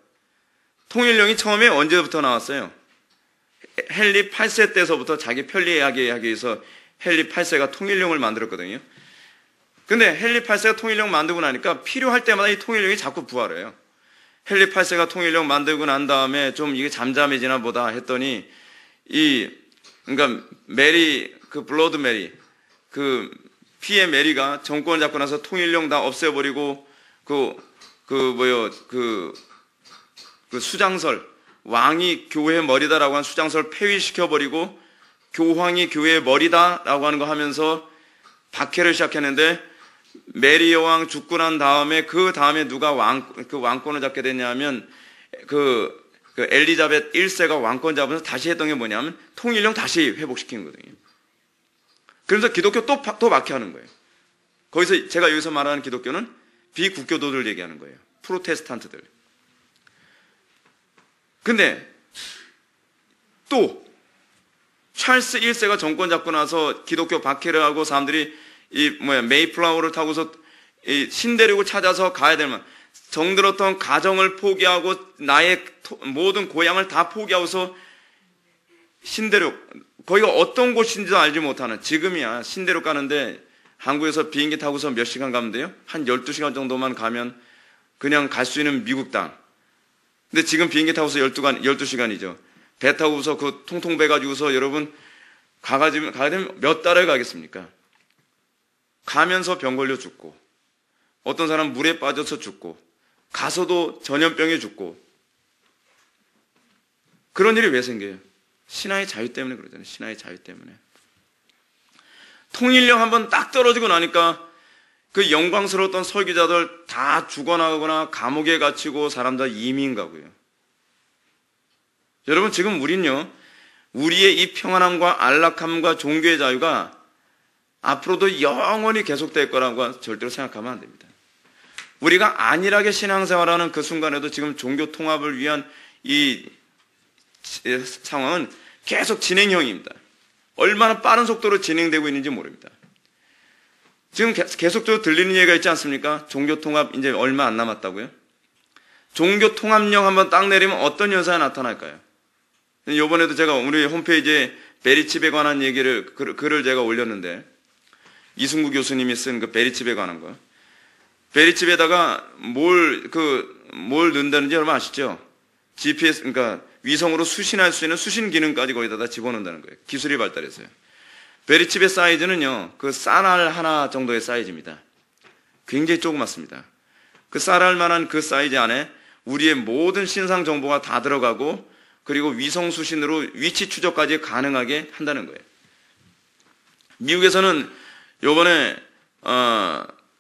통일령이 처음에 언제부터 나왔어요? 헨리 8세 때서부터 자기 편리하게 하기 위해서 헨리 8세가 통일령을 만들었거든요. 근데 헨리 8세가 통일령 만들고 나니까 필요할 때마다 이 통일령이 자꾸 부활해요. 헨리 8세가 통일령 만들고 난 다음에 좀 이게 잠잠해지나 보다 했더니 그러니까 메리, 블러드 메리, 피의 메리가 정권을 잡고 나서 통일령 다 없애버리고 수장설, 왕이 교회의 머리다라고 한 수장설 폐위시켜버리고 교황이 교회의 머리다라고 하는 거 하면서 박해를 시작했는데 메리 여왕 죽고 난 다음에 그 다음에 누가 왕권을 잡게 됐냐면 엘리자벳 1세가 왕권 잡으면서 다시 했던 게 뭐냐면 통일령 다시 회복시킨 거거든요. 그러면서 기독교 또 박해하는 거예요. 거기서 제가 여기서 말하는 기독교는 비국교도들 얘기하는 거예요. 프로테스탄트들. 근데 또 찰스 1세가 정권 잡고 나서 기독교 박해를 하고 사람들이 메이플라워를 타고서 신대륙을 찾아서 가야 되면 정들었던 가정을 포기하고 나의 모든 고향을 다 포기하고서 신대륙, 거기가 어떤 곳인지도 알지 못하는, 지금이야 신대륙 가는데 한국에서 비행기 타고서 몇 시간 가면 돼요? 한 12시간 정도만 가면 그냥 갈 수 있는 미국 땅. 근데 지금 비행기 타고서 12시간이죠. 배 타고서 통통 배 가지고서 여러분 가야 되면 몇 달을 가겠습니까? 가면서 병 걸려 죽고, 어떤 사람 물에 빠져서 죽고, 가서도 전염병에 죽고. 그런 일이 왜 생겨요? 신앙의 자유 때문에 그러잖아요. 신앙의 자유 때문에. 통일령 한번 딱 떨어지고 나니까 그 영광스러웠던 설교자들 다 죽어나가거나 감옥에 갇히고 사람 다 이민 가고요. 여러분, 지금 우린요, 우리의 이 평안함과 안락함과 종교의 자유가 앞으로도 영원히 계속될 거라고 절대로 생각하면 안 됩니다. 우리가 안일하게 신앙생활하는 그 순간에도 지금 종교 통합을 위한 이 상황은 계속 진행형입니다. 얼마나 빠른 속도로 진행되고 있는지 모릅니다. 지금 계속적으로 들리는 얘기가 있지 않습니까? 종교 통합 이제 얼마 안 남았다고요? 종교 통합령 한번 딱 내리면 어떤 현상이 나타날까요? 이번에도 제가 우리 홈페이지에 베리칩에 관한 글을 제가 올렸는데, 이승구 교수님이 쓴 그 베리칩에 관한 거. 베리칩에다가 뭘 넣는다는지 여러분 아시죠? GPS, 그러니까 위성으로 수신할 수 있는 수신 기능까지 거기다가 집어넣는다는 거예요. 기술이 발달해서요. 베리칩의 사이즈는요, 그 쌀알 하나 정도의 사이즈입니다. 굉장히 조그맣습니다. 그 쌀알 만한 그 사이즈 안에 우리의 모든 신상 정보가 다 들어가고, 그리고 위성 수신으로 위치 추적까지 가능하게 한다는 거예요. 미국에서는 요번에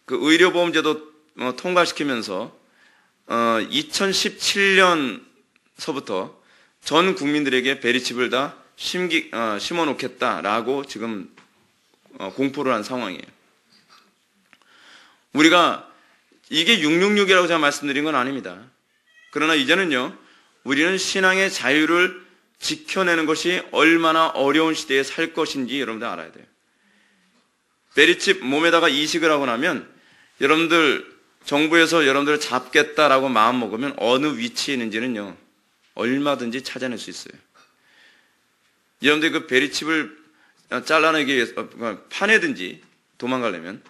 그 의료보험제도 통과시키면서 2017년서부터 전 국민들에게 베리칩을 다 심어놓겠다라고 지금 공포를 한 상황이에요. 우리가 이게 666이라고 제가 말씀드린 건 아닙니다. 그러나 이제는요, 우리는 신앙의 자유를 지켜내는 것이 얼마나 어려운 시대에 살 것인지 여러분들 알아야 돼요. 베리칩 몸에다가 이식을 하고 나면 여러분들 정부에서 여러분들을 잡겠다라고 마음 먹으면 어느 위치에 있는지는요, 얼마든지 찾아낼 수 있어요. 여러분들이 그 베리칩을 잘라내기 위해서 파내든지 도망가려면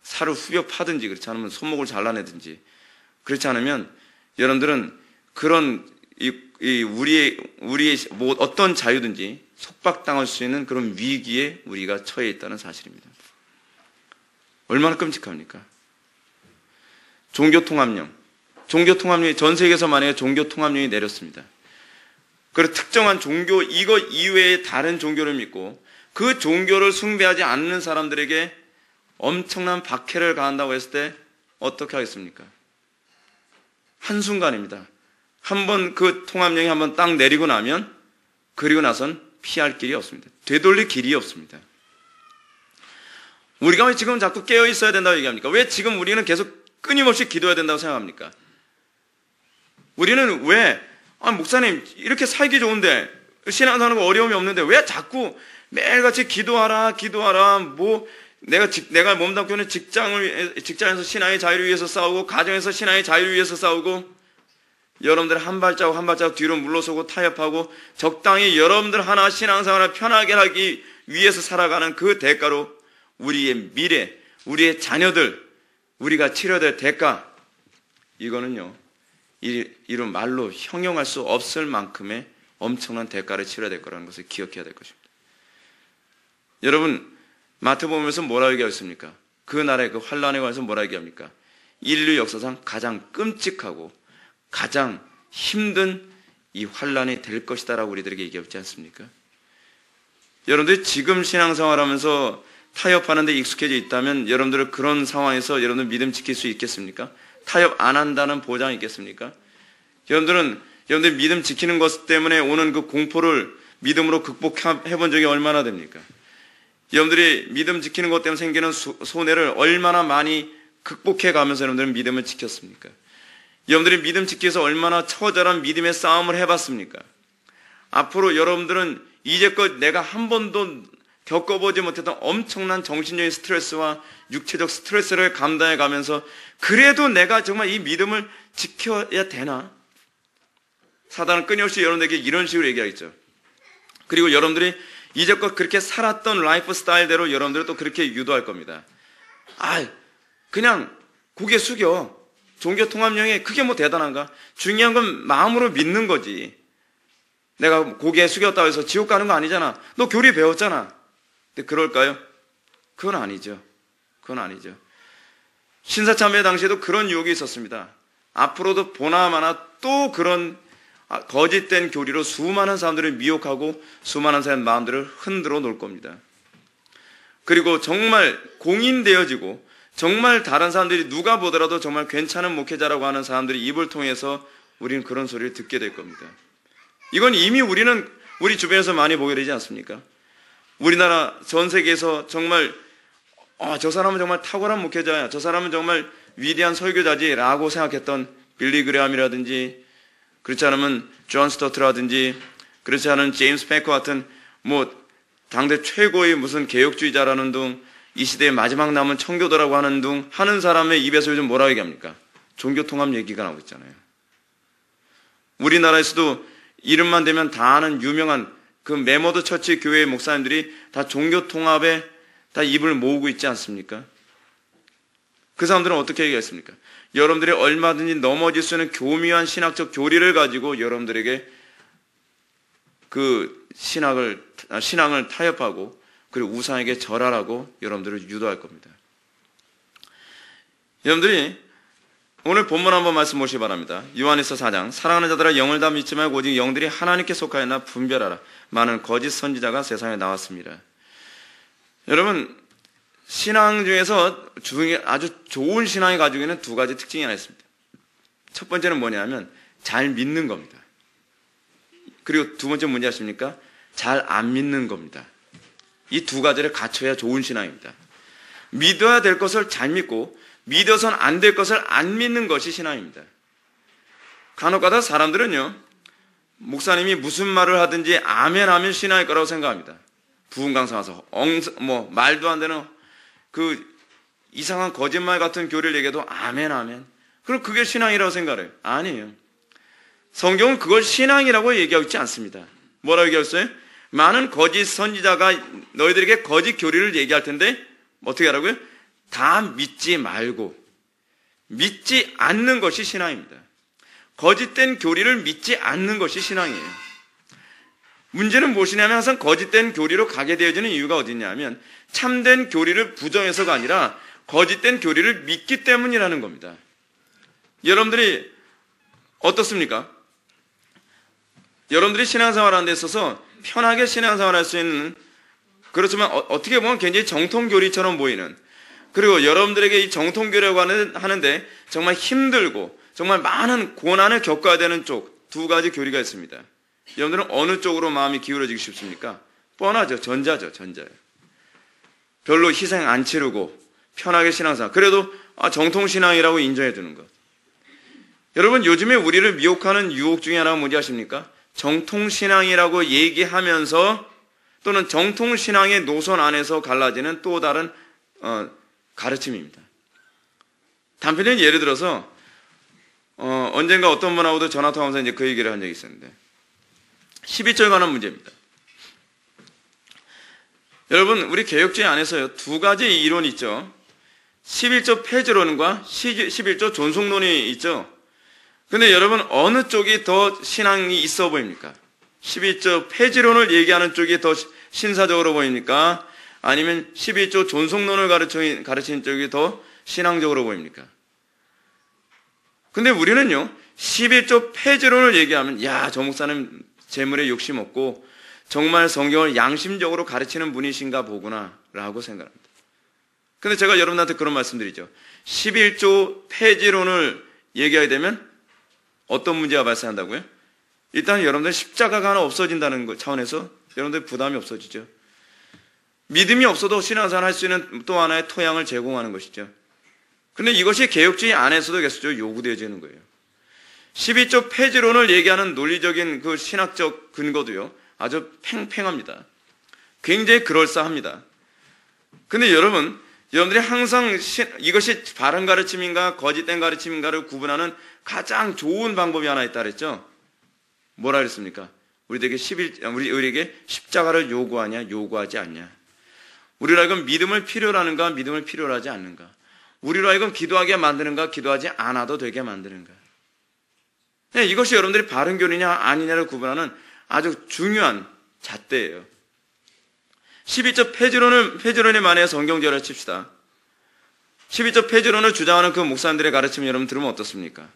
살을 후벼 파든지, 그렇지 않으면 손목을 잘라내든지, 그렇지 않으면 여러분들은 그런 우리의 어떤 자유든지 속박당할 수 있는 그런 위기에 우리가 처해 있다는 사실입니다. 얼마나 끔찍합니까? 종교통합령, 전 세계에서 만약에 종교통합령이 내렸습니다. 그리고 특정한 종교, 이거 이외에 다른 종교를 믿고 그 종교를 숭배하지 않는 사람들에게 엄청난 박해를 가한다고 했을 때 어떻게 하겠습니까? 한순간입니다. 한번 그 통합령이 한번 딱 내리고 나면, 그리고 나선 피할 길이 없습니다. 되돌릴 길이 없습니다. 우리가 왜 지금 자꾸 깨어 있어야 된다고 얘기합니까? 왜 지금 우리는 계속 끊임없이 기도해야 된다고 생각합니까? 우리는 왜, 목사님, 이렇게 살기 좋은데, 신앙사는 거 어려움이 없는데, 왜 자꾸 매일같이 기도하라, 내가 몸담고 있는 직장에서 신앙의 자유를 위해서 싸우고, 가정에서 신앙의 자유를 위해서 싸우고, 여러분들 한 발자국 한 발자국 뒤로 물러서고 타협하고 적당히 여러분들 하나 신앙생활을 편하게 하기 위해서 살아가는 그 대가로 우리의 미래, 우리의 자녀들, 우리가 치러야 될 대가, 이거는요, 이런 말로 형용할 수 없을 만큼의 엄청난 대가를 치러야 될 거라는 것을 기억해야 될 것입니다. 여러분, 마태복음에서 뭐라고 얘기하였습니까? 그 나라의 그 환란에 관해서 뭐라고 얘기합니까? 인류 역사상 가장 끔찍하고 가장 힘든 이 환란이 될 것이다라고 우리들에게 얘기하지 않습니까? 여러분들이 지금 신앙생활하면서 타협하는 데 익숙해져 있다면 여러분들은 그런 상황에서 여러분들 믿음 지킬 수 있겠습니까? 타협 안 한다는 보장이 있겠습니까? 여러분들 믿음 지키는 것 때문에 오는 그 공포를 믿음으로 극복해 본 적이 얼마나 됩니까? 여러분들이 믿음 지키는 것 때문에 생기는 손해를 얼마나 많이 극복해 가면서 여러분들은 믿음을 지켰습니까? 여러분들이 믿음 지키기 위해서 얼마나 처절한 믿음의 싸움을 해봤습니까? 앞으로 여러분들은 이제껏 내가 한 번도 겪어보지 못했던 엄청난 정신적인 스트레스와 육체적 스트레스를 감당해 가면서 그래도 내가 정말 이 믿음을 지켜야 되나? 사단은 끊임없이 여러분들에게 이런 식으로 얘기하겠죠. 그리고 여러분들이 이제껏 그렇게 살았던 라이프 스타일대로 여러분들을 또 그렇게 유도할 겁니다. 그냥 고개 숙여. 종교 통합령이 그게 뭐 대단한가? 중요한 건 마음으로 믿는 거지. 내가 고개 숙였다고 해서 지옥 가는 거 아니잖아. 너 교리 배웠잖아. 근데 그럴까요? 그건 아니죠. 그건 아니죠. 신사참배 당시에도 그런 유혹이 있었습니다. 앞으로도 보나마나 또 그런 거짓된 교리로 수많은 사람들을 미혹하고 수많은 사람의 마음들을 흔들어 놓을 겁니다. 그리고 정말 공인되어지고 정말 다른 사람들이 누가 보더라도 정말 괜찮은 목회자라고 하는 사람들이 입을 통해서 우리는 그런 소리를 듣게 될 겁니다. 이건 이미 우리 주변에서 많이 보게 되지 않습니까? 우리나라 전 세계에서 정말 저 사람은 정말 탁월한 목회자야, 저 사람은 정말 위대한 설교자지라고 생각했던 빌리 그레함이라든지 그렇지 않으면 존 스토트라든지 그렇지 않은 제임스 패커 같은 당대 최고의 무슨 개혁주의자라는 둥, 이 시대의 마지막 남은 청교도라고 하는 둥 하는 사람의 입에서 요즘 뭐라고 얘기합니까? 종교통합 얘기가 나오고 있잖아요. 우리나라에서도 이름만 대면 다 아는 유명한 그 메모드 처치 교회의 목사님들이 다 종교통합에 다 입을 모으고 있지 않습니까? 그 사람들은 어떻게 얘기했습니까? 여러분들이 얼마든지 넘어질 수 있는 교묘한 신학적 교리를 가지고 여러분들에게 그 신앙을 타협하고 그리고 우상에게 절하라고 여러분들을 유도할 겁니다. 여러분들이 오늘 본문 한번 말씀 보시기 바랍니다. 요한일서 4장 사랑하는 자들아 영을 다 믿지 말고 오직 영들이 하나님께 속하였나 분별하라. 많은 거짓 선지자가 세상에 나왔습니다. 여러분 신앙 중에서 아주 좋은 신앙이 가지고 있는 두 가지 특징이 하나 있습니다. 첫 번째는 뭐냐면 잘 믿는 겁니다. 그리고 두 번째 뭔지 아십니까? 잘 안 믿는 겁니다. 이 두 가지를 갖춰야 좋은 신앙입니다. 믿어야 될 것을 잘 믿고 믿어서는 안 될 것을 안 믿는 것이 신앙입니다. 간혹가다 사람들은요, 목사님이 무슨 말을 하든지 아멘 하면 신앙일 거라고 생각합니다. 부흥 강사 와서 말도 안 되는 그 이상한 거짓말 같은 교리를 얘기해도 아멘. 그럼 그게 신앙이라고 생각해요. 아니에요. 성경은 그걸 신앙이라고 얘기하고 있지 않습니다. 뭐라고 얘기했어요? 많은 거짓 선지자가 너희들에게 거짓 교리를 얘기할 텐데 어떻게 하라고요? 다 믿지 말고 믿지 않는 것이 신앙입니다. 거짓된 교리를 믿지 않는 것이 신앙이에요. 문제는 무엇이냐면 항상 거짓된 교리로 가게 되어지는 이유가 어디냐면 참된 교리를 부정해서가 아니라 거짓된 교리를 믿기 때문이라는 겁니다. 여러분들이 어떻습니까? 여러분들이 신앙생활하는 데 있어서 편하게 신앙생활할 수 있는, 그렇지만 어떻게 보면 굉장히 정통교리처럼 보이는, 그리고 여러분들에게 이 정통교리라고 하는데 정말 힘들고 정말 많은 고난을 겪어야 되는 쪽 두 가지 교리가 있습니다. 여러분들은 어느 쪽으로 마음이 기울어지기 쉽습니까? 뻔하죠. 전자죠. 별로 희생 안 치르고 편하게 신앙생활, 그래도 정통신앙이라고 인정해 주는 것. 여러분 요즘에 우리를 미혹하는 유혹 중에 하나가 뭔지 아십니까? 정통신앙이라고 얘기하면서 또는 정통신앙의 노선 안에서 갈라지는 또 다른 가르침입니다. 단편적인 예를 들어서 언젠가 어떤 분하고도 전화통화하면서 이제 그 얘기를 한 적이 있었는데 11조에 관한 문제입니다. 여러분, 우리 개혁주의 안에서요, 두 가지 이론이 있죠. 11조 폐지론과 11조 존속론이 있죠. 근데 여러분, 어느 쪽이 더 신앙이 있어 보입니까? 11조 폐지론을 얘기하는 쪽이 더 신사적으로 보입니까? 아니면 11조 존속론을 가르치는 쪽이 더 신앙적으로 보입니까? 근데 우리는요, 11조 폐지론을 얘기하면, 야, 저 목사는 재물에 욕심 없고, 정말 성경을 양심적으로 가르치는 분이신가 보구나, 라고 생각합니다. 근데 제가 여러분한테 그런 말씀드리죠. 11조 폐지론을 얘기하게 되면 어떤 문제가 발생한다고요? 일단 여러분들 십자가가 하나 없어진다는 차원에서 여러분들 부담이 없어지죠. 믿음이 없어도 신앙생활 할 수 있는 또 하나의 토양을 제공하는 것이죠. 근데 이것이 개혁주의 안에서도 계속 요구되어지는 거예요. 12조 폐지론을 얘기하는 논리적인 그 신학적 근거도요, 아주 팽팽합니다. 굉장히 그럴싸합니다. 근데 여러분들이 항상 이것이 바른 가르침인가 거짓된 가르침인가를 구분하는 가장 좋은 방법이 하나 있다 그랬죠? 뭐라 그랬습니까? 우리에게 십자가를 요구하냐, 요구하지 않냐. 우리로 하여금 믿음을 필요로 하는가, 믿음을 필요로 하지 않는가. 우리로 하여금 기도하게 만드는가, 기도하지 않아도 되게 만드는가. 네, 이것이 여러분들이 바른 교리냐 아니냐를 구분하는 아주 중요한 잣대예요. 12조 폐지론에 만약에 성경제를 칩시다. 12조 폐지론을 주장하는 그 목사님들의 가르침을 여러분 들으면 어떻습니까?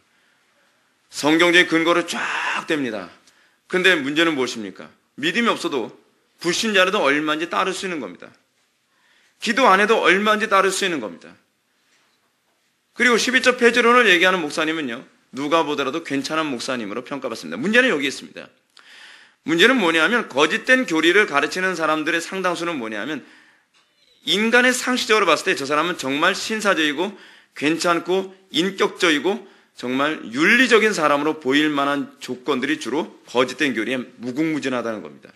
성경적인 근거를 쫙 댑니다. 근데 문제는 무엇입니까? 믿음이 없어도 불신자라도 얼마인지 따를 수 있는 겁니다. 기도 안 해도 얼마인지 따를 수 있는 겁니다. 그리고 12조 폐지론을 얘기하는 목사님은요, 누가 보더라도 괜찮은 목사님으로 평가받습니다. 문제는 여기 있습니다. 문제는 뭐냐면 거짓된 교리를 가르치는 사람들의 상당수는 뭐냐면 인간의 상식적으로 봤을 때 저 사람은 정말 신사적이고 괜찮고 인격적이고 정말 윤리적인 사람으로 보일 만한 조건들이 주로 거짓된 교리에 무궁무진하다는 겁니다.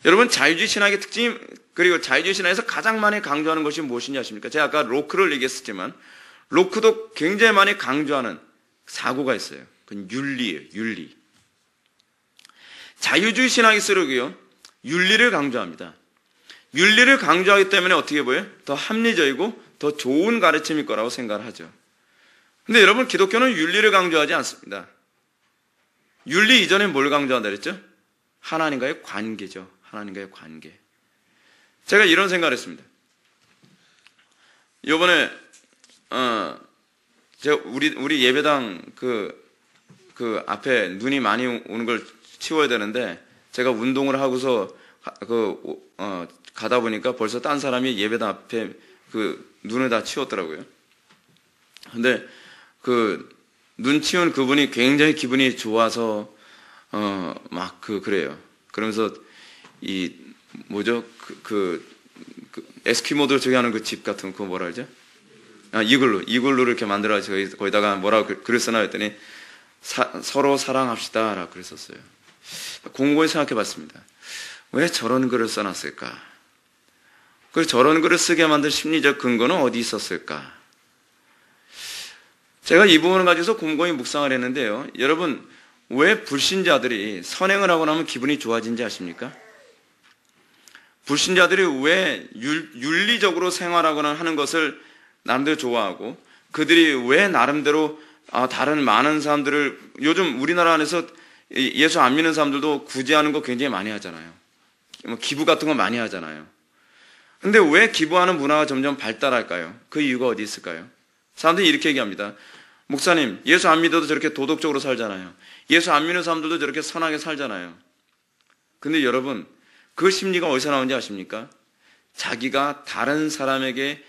여러분, 자유주의 신학의 특징, 그리고 자유주의 신학에서 가장 많이 강조하는 것이 무엇인지 아십니까? 제가 아까 로크를 얘기했었지만 로크도 굉장히 많이 강조하는 사고가 있어요. 그건 윤리예요. 윤리. 자유주의 신학이 쓰르고요, 윤리를 강조합니다. 윤리를 강조하기 때문에 어떻게 보여요? 더 합리적이고 더 좋은 가르침일 거라고 생각을 하죠. 근데 여러분, 기독교는 윤리를 강조하지 않습니다. 윤리 이전에 뭘 강조한다 그랬죠? 하나님과의 관계죠. 하나님과의 관계. 제가 이런 생각을 했습니다. 요번에 제가 우리 예배당 그 앞에 눈이 많이 오는 걸 치워야 되는데 제가 운동을 하고서 가다 보니까 벌써 딴 사람이 예배당 앞에 그 눈을 다 치웠더라고요. 근데 그 눈 치운 그분이 굉장히 기분이 좋아서 그래요. 그러면서 이 뭐죠? 에스키모들 저기 하는 그 집 같은 그거 뭐라 그러죠? 이글루를 이렇게 만들어서 거기다가 뭐라고 글을 쓰나 했더니 서로 사랑합시다라고 그랬었어요. 공고히 생각해 봤습니다. 왜 저런 글을 써놨을까? 그리고 저런 글을 쓰게 만든 심리적 근거는 어디 있었을까? 제가 이 부분을 가지고서 곰곰이 묵상을 했는데요. 여러분, 왜 불신자들이 선행을 하고 나면 기분이 좋아진지 아십니까? 불신자들이 왜 윤리적으로 생활하거나 하는 것을 나름대로 좋아하고 그들이 왜 나름대로 다른 많은 사람들을 요즘 우리나라 안에서 예수 안 믿는 사람들도 구제하는 거 굉장히 많이 하잖아요. 기부 같은 거 많이 하잖아요. 근데 왜 기부하는 문화가 점점 발달할까요? 그 이유가 어디 있을까요? 사람들이 이렇게 얘기합니다. 목사님, 예수 안 믿어도 저렇게 도덕적으로 살잖아요. 예수 안 믿는 사람들도 저렇게 선하게 살잖아요. 근데 여러분, 그 심리가 어디서 나오는지 아십니까? 자기가 다른 사람에게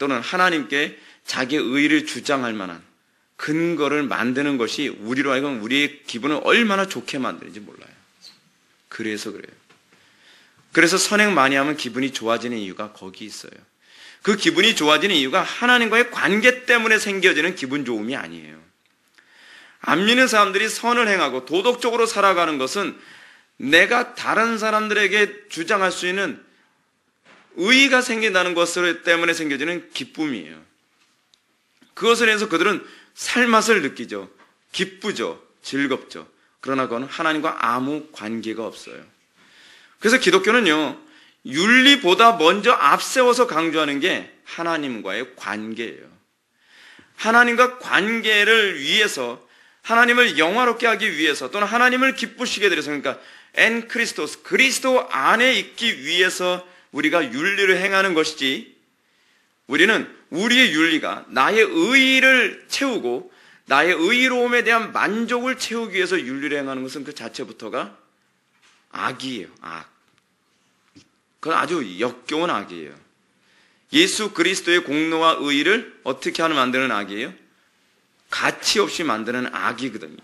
또는 하나님께 자기의 의의를 주장할 만한 근거를 만드는 것이 우리로 하여금 우리의 기분을 얼마나 좋게 만드는지 몰라요. 그래서 그래요. 그래서 선행 많이 하면 기분이 좋아지는 이유가 거기 있어요. 그 기분이 좋아지는 이유가 하나님과의 관계 때문에 생겨지는 기분 좋음이 아니에요. 안 믿는 사람들이 선을 행하고 도덕적으로 살아가는 것은 내가 다른 사람들에게 주장할 수 있는 의의가 생긴다는 것 때문에 생겨지는 기쁨이에요. 그것을 해서 그들은 살맛을 느끼죠. 기쁘죠. 즐겁죠. 그러나 그건 하나님과 아무 관계가 없어요. 그래서 기독교는요, 윤리보다 먼저 앞세워서 강조하는 게 하나님과의 관계예요. 하나님과 관계를 위해서, 하나님을 영화롭게 하기 위해서, 또는 하나님을 기쁘시게 드려서, 그러니까 엔 크리스토스, 그리스도 안에 있기 위해서 우리가 윤리를 행하는 것이지, 우리는 우리의 윤리가 나의 의의를 채우고 나의 의로움에 대한 만족을 채우기 위해서 윤리를 행하는 것은 그 자체부터가 악이에요. 악. 그건 아주 역겨운 악이에요. 예수 그리스도의 공로와 의의를 어떻게 하는 만드는 악이에요? 가치 없이 만드는 악이거든요.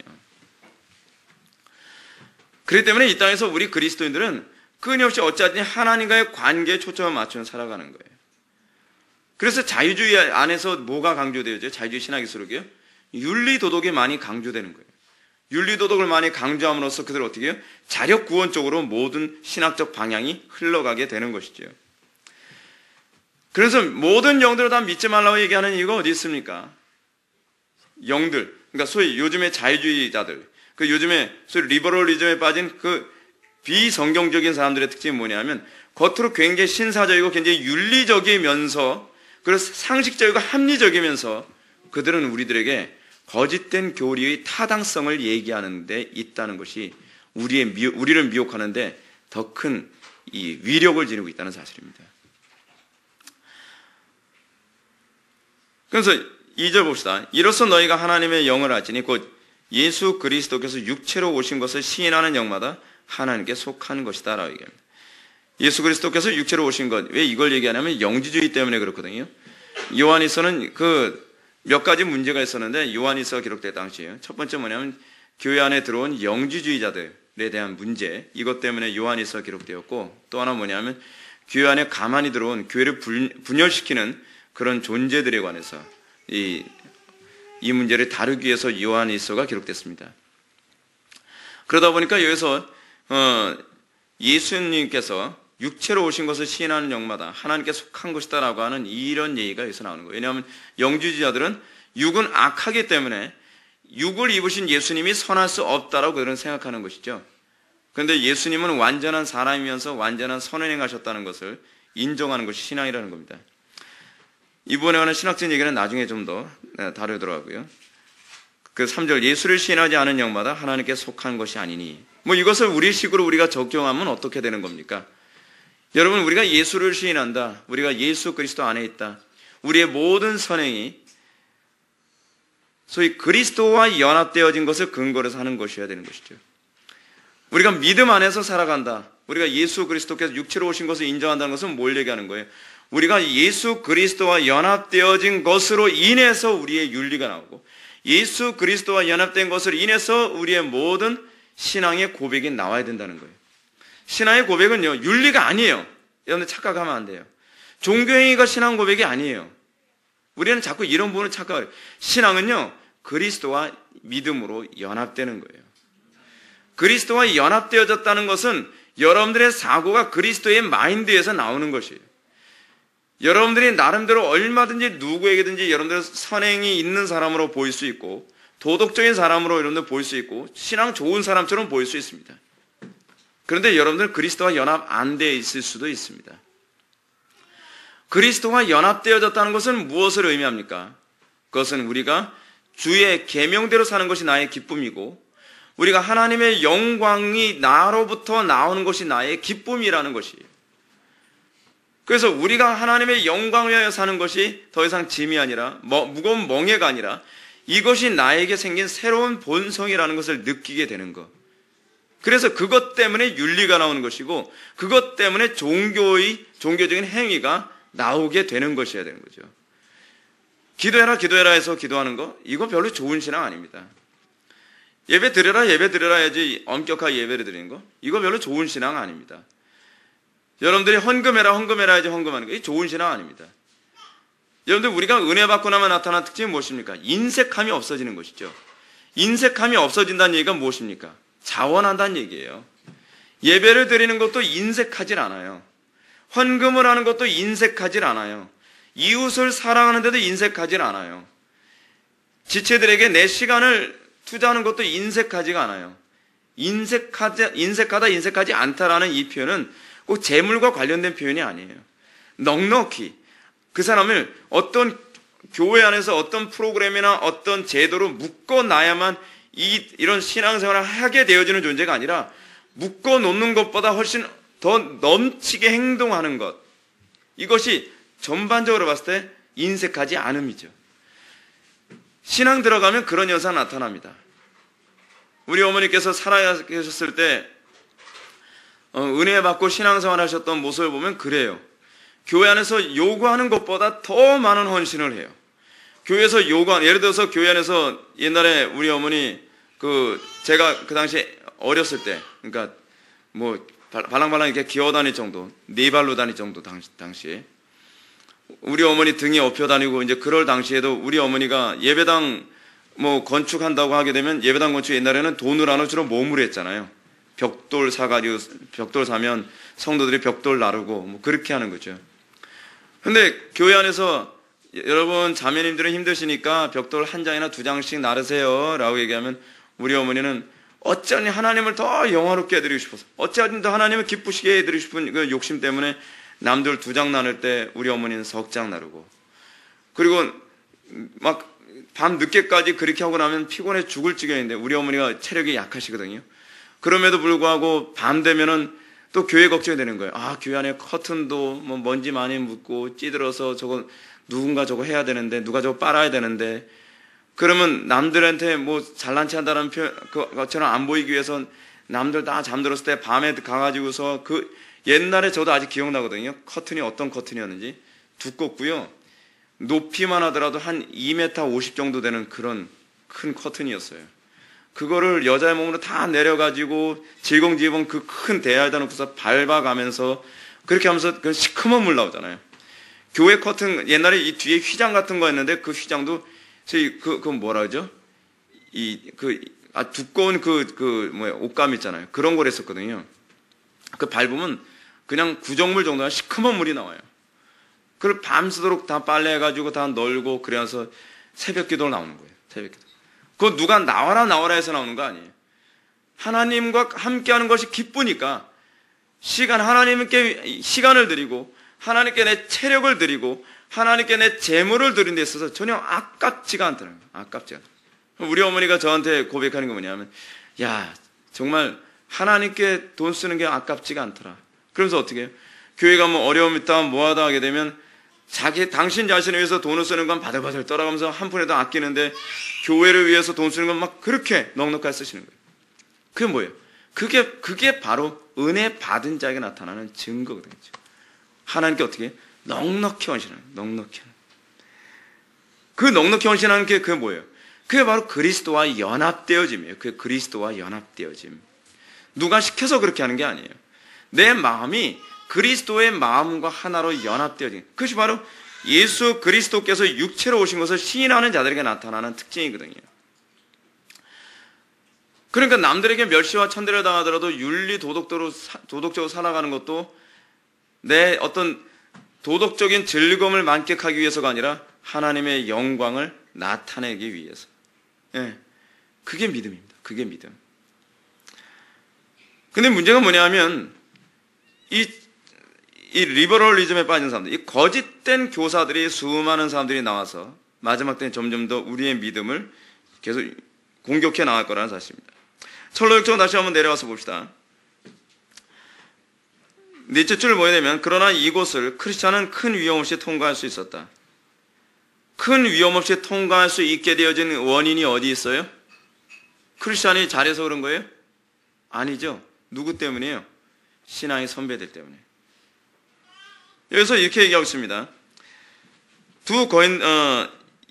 그렇기 때문에 이 땅에서 우리 그리스도인들은 끊임없이 어찌하든지 하나님과의 관계에 초점을 맞추며 살아가는 거예요. 그래서 자유주의 안에서 뭐가 강조되어져요? 자유주의 신학기술이요? 윤리도덕이 많이 강조되는 거예요. 윤리도덕을 많이 강조함으로써 그들을 어떻게 해요? 자력구원 쪽으로 모든 신학적 방향이 흘러가게 되는 것이죠. 그래서 모든 영들을 다 믿지 말라고 얘기하는 이유가 어디 있습니까? 영들, 그러니까 소위 요즘의 자유주의자들, 그 요즘에 소위 리버럴리즘에 빠진 그 비성경적인 사람들의 특징이 뭐냐면 겉으로 굉장히 신사적이고 굉장히 윤리적이면서 그래서 상식적이고 합리적이면서 그들은 우리들에게 거짓된 교리의 타당성을 얘기하는 데 있다는 것이 우리를 미혹하는데 더 큰 이 위력을 지니고 있다는 사실입니다. 그래서 2절 봅시다. 이로써 너희가 하나님의 영을 알지니 곧 예수 그리스도께서 육체로 오신 것을 시인하는 영마다 하나님께 속한 것이다 라고 얘기합니다. 예수 그리스도께서 육체로 오신 것, 왜 이걸 얘기하냐면 영지주의 때문에 그렇거든요. 요한일서는 그 몇 가지 문제가 있었는데 요한일서가 기록될 당시에요. 첫 번째 뭐냐면 교회 안에 들어온 영지주의자들에 대한 문제, 이것 때문에 요한일서가 기록되었고, 또 하나 뭐냐면 교회 안에 가만히 들어온 교회를 분열시키는 그런 존재들에 관해서 이 문제를 다루기 위해서 요한일서가 기록됐습니다. 그러다 보니까 여기서 예수님께서 육체로 오신 것을 시인하는 영마다 하나님께 속한 것이다라고 하는 이런 얘기가 여기서 나오는 거예요. 왜냐하면 영주주의자들은 육은 악하기 때문에 육을 입으신 예수님이 선할 수 없다라고 그들은 생각하는 것이죠. 그런데 예수님은 완전한 사람이면서 완전한 선을 행하셨다는 것을 인정하는 것이 신앙이라는 겁니다. 이번에 관한 신학적인 얘기는 나중에 좀 더 다루더라고요. 그 3절, 예수를 시인하지 않은 영마다 하나님께 속한 것이 아니니, 뭐 이것을 우리식으로 우리가 적용하면 어떻게 되는 겁니까? 여러분, 우리가 예수를 시인한다, 우리가 예수 그리스도 안에 있다, 우리의 모든 선행이 소위 그리스도와 연합되어진 것을 근거로 해서 하는 것이어야 되는 것이죠. 우리가 믿음 안에서 살아간다, 우리가 예수 그리스도께서 육체로 오신 것을 인정한다는 것은 뭘 얘기하는 거예요? 우리가 예수 그리스도와 연합되어진 것으로 인해서 우리의 윤리가 나오고, 예수 그리스도와 연합된 것으로 인해서 우리의 모든 신앙의 고백이 나와야 된다는 거예요. 신앙의 고백은요, 윤리가 아니에요. 여러분들 착각하면 안 돼요. 종교행위가 신앙 고백이 아니에요. 우리는 자꾸 이런 부분을 착각해요. 신앙은요, 그리스도와 믿음으로 연합되는 거예요. 그리스도와 연합되어졌다는 것은 여러분들의 사고가 그리스도의 마인드에서 나오는 것이에요. 여러분들이 나름대로 얼마든지 누구에게든지 여러분들 선행이 있는 사람으로 보일 수 있고, 도덕적인 사람으로 여러분들 보일 수 있고, 신앙 좋은 사람처럼 보일 수 있습니다. 그런데 여러분들 그리스도와 연합 안 되어 있을 수도 있습니다. 그리스도와 연합되어졌다는 것은 무엇을 의미합니까? 그것은 우리가 주의 계명대로 사는 것이 나의 기쁨이고, 우리가 하나님의 영광이 나로부터 나오는 것이 나의 기쁨이라는 것이에요. 그래서 우리가 하나님의 영광을 위하여 사는 것이 더 이상 짐이 아니라, 무거운 멍해가 아니라, 이것이 나에게 생긴 새로운 본성이라는 것을 느끼게 되는 것. 그래서 그것 때문에 윤리가 나오는 것이고, 그것 때문에 종교적인 행위가 나오게 되는 것이어야 되는 거죠. 기도해라 해서 기도하는 거, 이거 별로 좋은 신앙 아닙니다. 예배 드려라 해야지 엄격하게 예배를 드리는 거, 이거 별로 좋은 신앙 아닙니다. 여러분들이 헌금해라 해야지 헌금하는 거, 이게 좋은 신앙 아닙니다. 여러분들, 우리가 은혜 받고 나면 나타난 특징이 무엇입니까? 인색함이 없어지는 것이죠. 인색함이 없어진다는 얘기가 무엇입니까? 자원한다는 얘기예요. 예배를 드리는 것도 인색하질 않아요. 헌금을 하는 것도 인색하질 않아요. 이웃을 사랑하는데도 인색하질 않아요. 지체들에게 내 시간을 투자하는 것도 인색하지가 않아요. 인색하지 않다라는 이 표현은 꼭 재물과 관련된 표현이 아니에요. 넉넉히 그 사람을 어떤 교회 안에서 어떤 프로그램이나 어떤 제도로 묶어놔야만 이런 신앙생활을 하게 되어지는 존재가 아니라 묶어놓는 것보다 훨씬 더 넘치게 행동하는 것, 이것이 전반적으로 봤을 때 인색하지 않음이죠. 신앙 들어가면 그런 현상 나타납니다. 우리 어머니께서 살아계셨을 때 은혜 받고 신앙생활 하셨던 모습을 보면 그래요. 교회 안에서 요구하는 것보다 더 많은 헌신을 해요. 교회에서 예를 들어서 교회 안에서 옛날에 우리 어머니 제가 그 당시에 어렸을 때, 그러니까 뭐 발랑발랑 이렇게 기어 다닐 정도, 네 발로 다닐 정도 당시에 우리 어머니 등에 업혀 다니고 이제 그럴 당시에도 우리 어머니가 예배당 뭐 건축한다고 하게 되면 예배당 건축 옛날에는 돈을 안 주로 몸으로 했잖아요. 벽돌 사가지고 벽돌 사면 성도들이 벽돌 나르고 뭐 그렇게 하는 거죠. 근데 교회 안에서 여러분 자매님들은 힘드시니까 벽돌 한 장이나 두 장씩 나르세요 라고 얘기하면 우리 어머니는 어쩌니 하나님을 더 영화롭게 해드리고 싶어서, 어쩌니 더 하나님을 기쁘시게 해드리고 싶은 그 욕심 때문에 남들 두 장 나눌 때 우리 어머니는 석 장 나르고, 그리고 막 밤 늦게까지 그렇게 하고 나면 피곤해 죽을 지경인데 우리 어머니가 체력이 약하시거든요. 그럼에도 불구하고 밤 되면은 또 교회 걱정이 되는 거예요. 아, 교회 안에 커튼도 뭐 먼지 많이 묻고 찌들어서 누군가 저거 해야 되는데, 누가 저거 빨아야 되는데, 그러면 남들한테 뭐 잘난 체 한다는 것처럼 안 보이기 위해서 남들 다 잠들었을 때 밤에 가가지고서 옛날에 저도 아직 기억나거든요. 커튼이 어떤 커튼이었는지. 두껍고요. 높이만 하더라도 한 2m 50 정도 되는 그런 큰 커튼이었어요. 그거를 여자의 몸으로 다 내려가지고 질겅질겅 그 큰 대야에다 놓고서 밟아가면서 그렇게 하면서 그 시커먼 물 나오잖아요. 교회 커튼, 옛날에 이 뒤에 휘장 같은 거였는데 그 휘장도 그 뭐라 그러죠? 두꺼운 옷감 있잖아요. 그런 걸 했었거든요. 그 밟으면 그냥 구정물 정도가 시커먼 물이 나와요. 그걸 밤새도록 다 빨래해가지고 다 널고 그래서 새벽 기도를 나오는 거예요. 새벽 기도. 그거 누가 나와라 해서 나오는 거 아니에요. 하나님과 함께하는 것이 기쁘니까 하나님께 시간을 드리고 하나님께 내 체력을 드리고 하나님께 내 재물을 드린 데 있어서 전혀 아깝지가 않더라고요. 아깝지 않아요. 우리 어머니가 저한테 고백하는 게 뭐냐면, 야, 정말 하나님께 돈 쓰는 게 아깝지가 않더라. 그러면서 어떻게 해요? 교회 가면 어려움 있다 뭐하다 하게 되면 당신 자신을 위해서 돈을 쓰는 건 바들바들 떨어가면서 한 푼에도 아끼는데 교회를 위해서 돈 쓰는 건 막 그렇게 넉넉하게 쓰시는 거예요. 그게 뭐예요? 그게 바로 은혜 받은 자에게 나타나는 증거거든요. 하나님께 어떻게 해요? 넉넉히 헌신하는, 넉넉히 하는. 그 넉넉히 헌신하는 게 그게 뭐예요? 그게 바로 그리스도와 연합되어짐이에요. 그게 그리스도와 연합되어짐. 누가 시켜서 그렇게 하는 게 아니에요. 내 마음이 그리스도의 마음과 하나로 연합되어짐. 그것이 바로 예수 그리스도께서 육체로 오신 것을 시인하는 자들에게 나타나는 특징이거든요. 그러니까 남들에게 멸시와 천대를 당하더라도 윤리 도덕적으로 살아가는 것도 내 어떤 도덕적인 즐거움을 만끽하기 위해서가 아니라 하나님의 영광을 나타내기 위해서. 예, 그게 믿음입니다. 그게 믿음. 근데 문제가 뭐냐면 이 리버럴리즘에 빠진 사람들, 이 거짓된 교사들이 수많은 사람들이 나와서 마지막 때는 점점 더 우리의 믿음을 계속 공격해 나갈 거라는 사실입니다. 철로역정 다시 한번 내려와서 봅시다. 넷째 줄을 보게 되면, 그러나 이곳을 크리스찬은 큰 위험 없이 통과할 수 있었다. 큰 위험 없이 통과할 수 있게 되어진 원인이 어디 있어요? 크리스찬이 잘해서 그런 거예요? 아니죠. 누구 때문이에요? 신앙의 선배들 때문에. 여기서 이렇게 얘기하고 있습니다.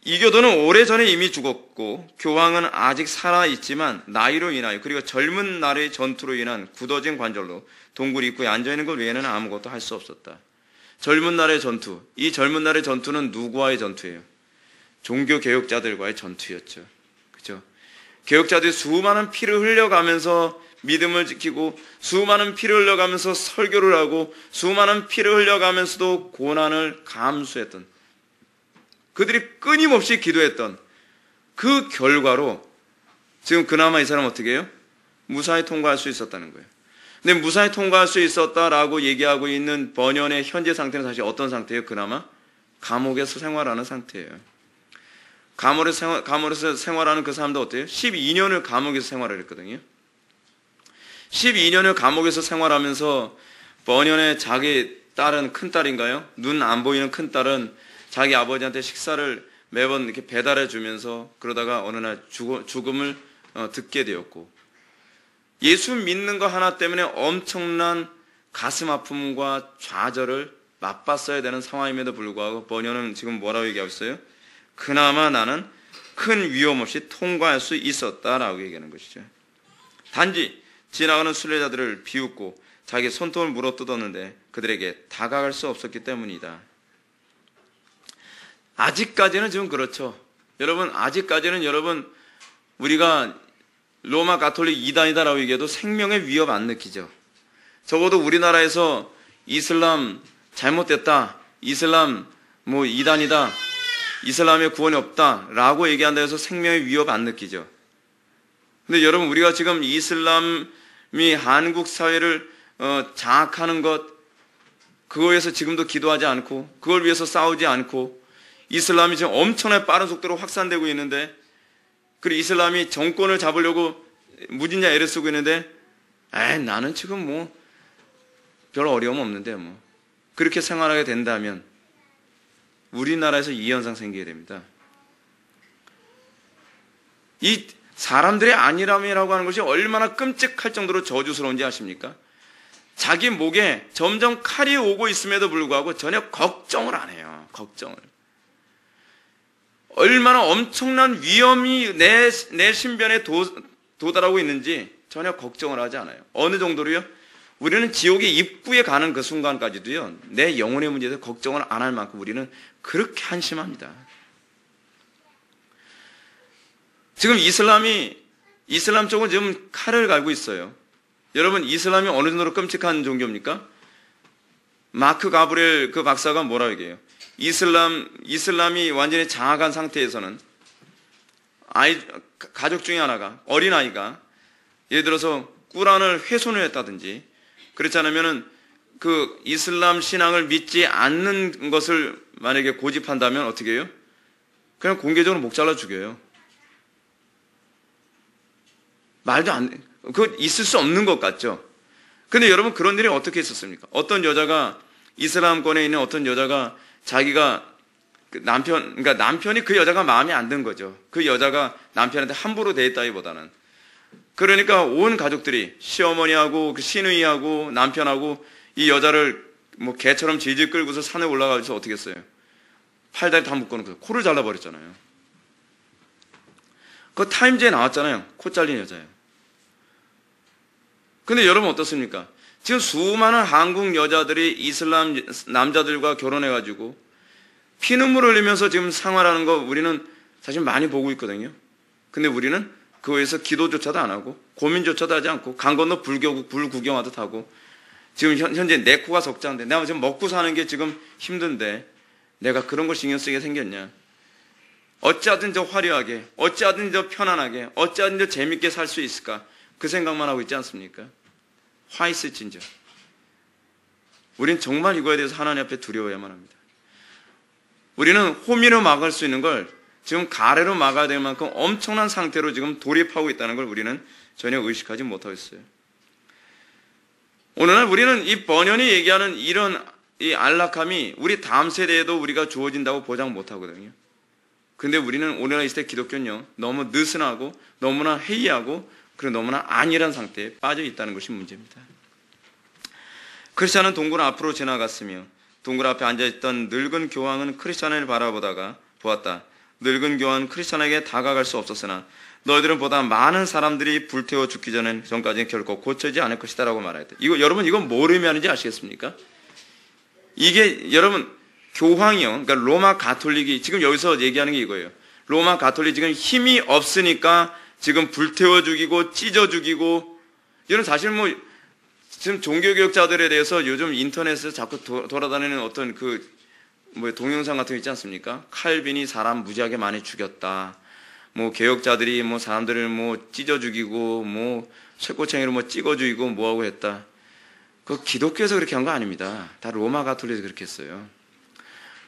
이교도는 오래전에 이미 죽었고 교황은 아직 살아있지만 나이로 인하여 그리고 젊은 날의 전투로 인한 굳어진 관절로 동굴 입구에 앉아있는 것 외에는 아무것도 할 수 없었다. 젊은 날의 전투. 이 젊은 날의 전투는 누구와의 전투예요? 종교개혁자들과의 전투였죠. 그죠? 개혁자들이 수많은 피를 흘려가면서 믿음을 지키고 수많은 피를 흘려가면서 설교를 하고 수많은 피를 흘려가면서도 고난을 감수했던, 그들이 끊임없이 기도했던 그 결과로 지금 그나마 이 사람 어떻게 해요? 무사히 통과할 수 있었다는 거예요. 근데 무사히 통과할 수 있었다라고 얘기하고 있는 번연의 현재 상태는 사실 어떤 상태예요? 그나마 감옥에서 생활하는 상태예요. 감옥에서 생활하는 그 사람도 어때요? 12년을 감옥에서 생활을 했거든요. 12년을 감옥에서 생활하면서 번연의 자기 딸은, 큰딸인가요? 눈 안 보이는 큰딸은 자기 아버지한테 식사를 매번 이렇게 배달해 주면서 그러다가 어느 날 죽음을 듣게 되었고, 예수 믿는 거 하나 때문에 엄청난 가슴 아픔과 좌절을 맛봤어야 되는 상황임에도 불구하고 번연은 지금 뭐라고 얘기하고 있어요? 그나마 나는 큰 위험 없이 통과할 수 있었다라고 얘기하는 것이죠. 단지 지나가는 순례자들을 비웃고 자기 손톱을 물어뜯었는데 그들에게 다가갈 수 없었기 때문이다. 아직까지는 좀 그렇죠. 여러분, 아직까지는 여러분, 우리가 로마 가톨릭 이단이다라고 얘기해도 생명의 위협 안 느끼죠. 적어도 우리나라에서 이슬람 잘못됐다, 이슬람 뭐 이단이다, 이슬람의 구원이 없다라고 얘기한다 해서 생명의 위협 안 느끼죠. 근데 여러분, 우리가 지금 이슬람이 한국 사회를 장악하는 것, 그거에서 지금도 기도하지 않고 그걸 위해서 싸우지 않고, 이슬람이 지금 엄청나게 빠른 속도로 확산되고 있는데, 그리고 이슬람이 정권을 잡으려고 무진장 애를 쓰고 있는데, 나는 지금 뭐 별 어려움 없는데 뭐, 그렇게 생활하게 된다면 우리나라에서 이 현상 생기게 됩니다. 이 사람들의 안일함이라고 하는 것이 얼마나 끔찍할 정도로 저주스러운지 아십니까? 자기 목에 점점 칼이 오고 있음에도 불구하고 전혀 걱정을 안 해요. 걱정을. 얼마나 엄청난 위험이 내 신변에 도달하고 있는지 전혀 걱정을 하지 않아요. 어느 정도로요? 우리는 지옥의 입구에 가는 그 순간까지도요, 내 영혼의 문제에서 걱정을 안 할 만큼 우리는 그렇게 한심합니다. 지금 이슬람 쪽은 지금 칼을 갈고 있어요. 여러분, 이슬람이 어느 정도로 끔찍한 종교입니까? 마크 가브리엘 그 박사가 뭐라고 얘기해요? 이슬람이 완전히 장악한 상태에서는 가족 중에 하나가, 어린아이가 예를 들어서 꾸란을 훼손을 했다든지, 그렇지 않으면은 그 이슬람 신앙을 믿지 않는 것을 만약에 고집한다면 어떻게 해요? 그냥 공개적으로 목 잘라 죽여요. 말도 안 돼. 그거 있을 수 없는 것 같죠? 근데 여러분, 그런 일이 어떻게 있었습니까? 어떤 여자가, 이슬람권에 있는 어떤 여자가 자기가 그러니까 남편이 그 여자가 마음에 안 든 거죠. 그 여자가 남편한테 함부로 대했다기보다는. 그러니까 온 가족들이, 시어머니하고 그 시누이하고 남편하고 이 여자를 뭐 개처럼 질질 끌고서 산에 올라가서 어떻게 했어요? 팔다리 다 묶어놓고 코를 잘라버렸잖아요. 그거 타임즈에 나왔잖아요. 코 잘린 여자예요. 근데 여러분 어떻습니까? 지금 수많은 한국 여자들이 이슬람 남자들과 결혼해가지고 피눈물 흘리면서 지금 생활하는 거 우리는 사실 많이 보고 있거든요. 근데 우리는 그거에 위해서 기도조차도 안 하고 고민조차도 하지 않고 강 건너 불 구경하듯 하고, 지금 현재 내 코가 석자인데 내가 지금 먹고 사는 게 지금 힘든데 내가 그런 걸 신경 쓰게 생겼냐. 어찌하든 저 화려하게, 어찌하든 저 편안하게, 어찌하든 저 재밌게 살 수 있을까, 그 생각만 하고 있지 않습니까? 화 있을진저. 우린 정말 이거에 대해서 하나님 앞에 두려워야만 합니다. 우리는 호미로 막을 수 있는 걸 지금 가래로 막아야 될 만큼 엄청난 상태로 지금 돌입하고 있다는 걸 우리는 전혀 의식하지 못하고 있어요. 오늘날 우리는 이 번연이 얘기하는 이런 이 안락함이 우리 다음 세대에도 우리가 주어진다고 보장 못하거든요. 근데 우리는 오늘날 이 시대 기독교는요, 너무 느슨하고 너무나 해이하고 그리고 너무나 안일한 상태에 빠져 있다는 것이 문제입니다. 크리스찬은 동굴 앞으로 지나갔으며 동굴 앞에 앉아있던 늙은 교황은 크리스찬을 바라보다가 보았다. 늙은 교황은 크리스찬에게 다가갈 수 없었으나 너희들은 보다 많은 사람들이 불태워 죽기 전까지는 결코 고쳐지지 않을 것이다 라고 말하였다. 여러분, 이건 뭘 의미하는지 아시겠습니까? 이게 여러분, 교황이요, 그러니까 로마 가톨릭이 지금 여기서 얘기하는 게 이거예요. 로마 가톨릭이 지금 힘이 없으니까 지금 불태워 죽이고 찢어 죽이고, 이런 사실 뭐 지금 종교개혁자들에 대해서 요즘 인터넷에서 자꾸 돌아다니는 어떤 동영상 같은 거 있지 않습니까? 칼빈이 사람 무지하게 많이 죽였다, 뭐 개혁자들이 뭐 사람들을 뭐 찢어 죽이고 뭐 쇠꼬챙이로 뭐 찍어 죽이고 뭐 하고 했다. 그 기독교에서 그렇게 한 거 아닙니다. 다 로마 가톨릭에서 그렇게 했어요.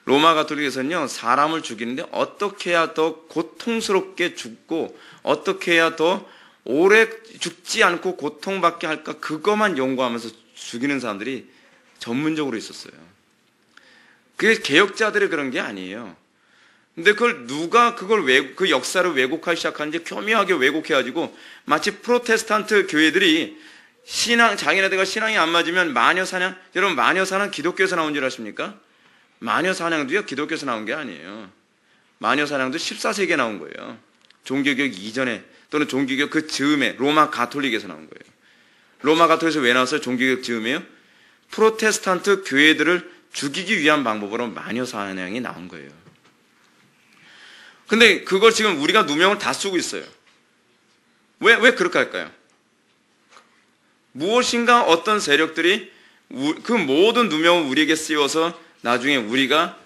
로마 가톨릭에서는요, 사람을 죽이는데 어떻게 해야 더 고통스럽게 죽고 어떻게 해야 더 오래 죽지 않고 고통받게 할까, 그것만 연구하면서 죽이는 사람들이 전문적으로 있었어요. 그게 개혁자들이 그런 게 아니에요. 근데 그걸 누가 그 역사를 왜곡하기 시작하는지 교묘하게 왜곡해가지고 마치 프로테스탄트 교회들이 자기네들과 신앙이 안 맞으면 마녀사냥, 여러분 마녀사냥 기독교에서 나온 줄 아십니까? 마녀사냥도요, 기독교에서 나온 게 아니에요. 마녀사냥도 14세기에 나온 거예요. 종교개혁 이전에 또는 종교개혁 그 즈음에 로마 가톨릭에서 나온 거예요. 로마 가톨릭에서 왜 나왔어요? 종교개혁 즈음에요? 프로테스탄트 교회들을 죽이기 위한 방법으로 마녀사냥이 나온 거예요. 근데 그걸 지금 우리가 누명을 다 쓰고 있어요. 왜 그렇게 할까요? 무엇인가 어떤 세력들이 그 모든 누명을 우리에게 씌워서 나중에 우리가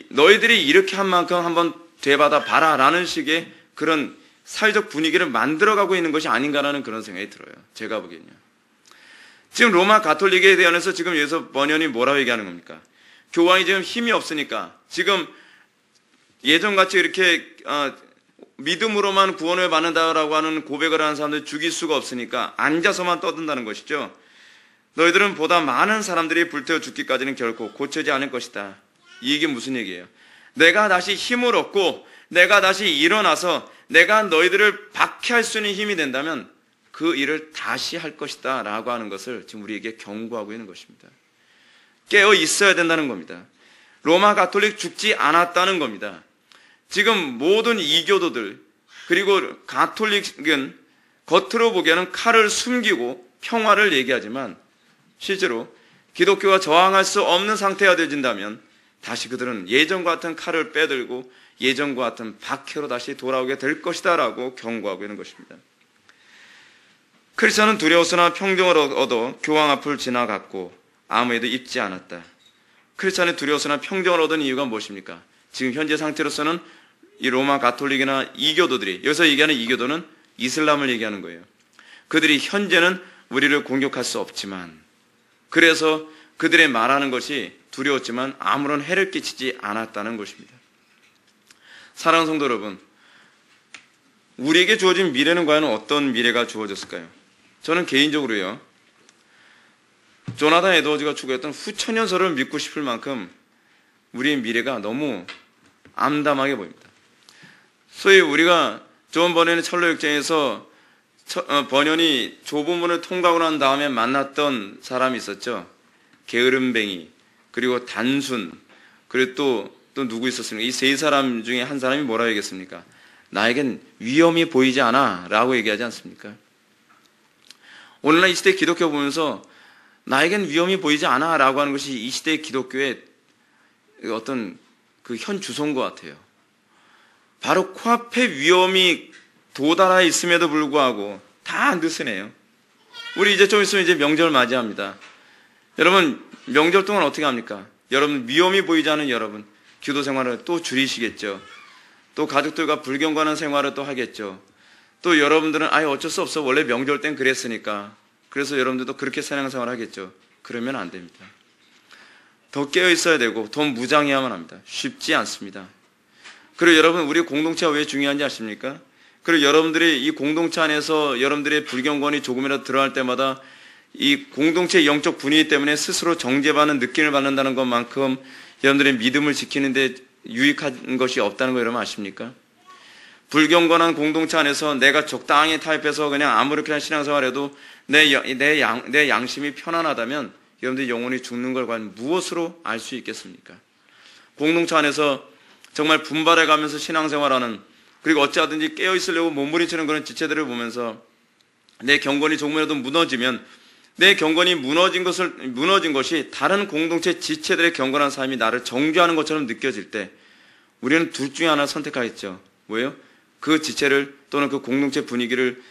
너희들이 이렇게 한 만큼 한번 되받아 봐라 라는 식의 그런 사회적 분위기를 만들어가고 있는 것이 아닌가라는 그런 생각이 들어요. 제가 보기엔요. 지금 로마 가톨릭에 대해서 지금 여기서 번연이 뭐라고 얘기하는 겁니까? 교황이 지금 힘이 없으니까 지금 예전같이 이렇게 믿음으로만 구원을 받는다라고 하는 고백을 하는 사람들 죽일 수가 없으니까 앉아서만 떠든다는 것이죠. 너희들은 보다 많은 사람들이 불태워 죽기까지는 결코 고쳐지지 않을 것이다. 이게 무슨 얘기예요? 내가 다시 힘을 얻고 내가 다시 일어나서 내가 너희들을 박해할 수 있는 힘이 된다면 그 일을 다시 할 것이다 라고 하는 것을 지금 우리에게 경고하고 있는 것입니다. 깨어 있어야 된다는 겁니다. 로마 가톨릭 죽지 않았다는 겁니다. 지금 모든 이교도들 그리고 가톨릭은 겉으로 보기에는 칼을 숨기고 평화를 얘기하지만 실제로 기독교가 저항할 수 없는 상태가 되어진다면 다시 그들은 예전과 같은 칼을 빼들고 예전과 같은 박해로 다시 돌아오게 될 것이다 라고 경고하고 있는 것입니다. 크리스천은 두려워서나 평정을 얻어 교황 앞을 지나갔고 아무에도 입지 않았다. 크리스천이 두려워서나 평정을 얻은 이유가 무엇입니까? 지금 현재 상태로서는 이 로마 가톨릭이나 이교도들이, 여기서 얘기하는 이교도는 이슬람을 얘기하는 거예요. 그들이 현재는 우리를 공격할 수 없지만, 그래서 그들의 말하는 것이 두려웠지만 아무런 해를 끼치지 않았다는 것입니다. 사랑하는 성도 여러분, 우리에게 주어진 미래는 과연 어떤 미래가 주어졌을까요? 저는 개인적으로요, 조나단 에드워즈가 추구했던 후천연설을 믿고 싶을 만큼 우리의 미래가 너무 암담하게 보입니다. 소위 우리가 존 버년의 철로역정에서 버년이 좁은 문을 통과하고 난 다음에 만났던 사람이 있었죠. 게으름뱅이, 그리고 단순, 그리고 또 누구 있었습니까? 이 세 사람 중에 한 사람이 뭐라고 얘기했습니까? 나에겐 위험이 보이지 않아 라고 얘기하지 않습니까? 오늘날 이 시대 기독교 보면서 나에겐 위험이 보이지 않아 라고 하는 것이 이 시대의 기독교의 어떤 그 현 주소인 것 같아요. 바로 코앞에 위험이 도달해 있음에도 불구하고 다 느슨해요. 우리 이제 좀 있으면 이제 명절 맞이합니다. 여러분, 명절 동안 어떻게 합니까? 여러분, 위험이 보이지 않은 여러분, 기도 생활을 또 줄이시겠죠. 또 가족들과 불경건한 생활을 또 하겠죠. 또 여러분들은 어쩔 수 없어. 원래 명절 땐 그랬으니까. 그래서 여러분들도 그렇게 신앙생활 하겠죠. 그러면 안 됩니다. 더 깨어 있어야 되고 더 무장해야만 합니다. 쉽지 않습니다. 그리고 여러분, 우리 공동체가 왜 중요한지 아십니까? 그리고 여러분들이 이 공동체 안에서 여러분들의 불경건이 조금이라도 드러날 때마다 이 공동체의 영적 분위기 때문에 스스로 정죄받는 느낌을 받는다는 것만큼 여러분들의 믿음을 지키는데 유익한 것이 없다는 거 여러분 아십니까? 불경건한 공동체 안에서 내가 적당히 타협해서 그냥 아무렇게나 신앙생활해도 내 양심이 편안하다면 여러분들이 영혼이 죽는 걸 과연 무엇으로 알 수 있겠습니까? 공동체 안에서 정말 분발해가면서 신앙생활하는, 그리고 어찌하든지 깨어있으려고 몸부림치는 그런 지체들을 보면서 내 경건이 조금이라도 무너지면 내 경건이 무너진 것이 다른 공동체 지체들의 경건한 삶이 나를 정죄하는 것처럼 느껴질 때 우리는 둘 중에 하나 선택하겠죠. 뭐예요? 그 지체를 또는 그 공동체 분위기를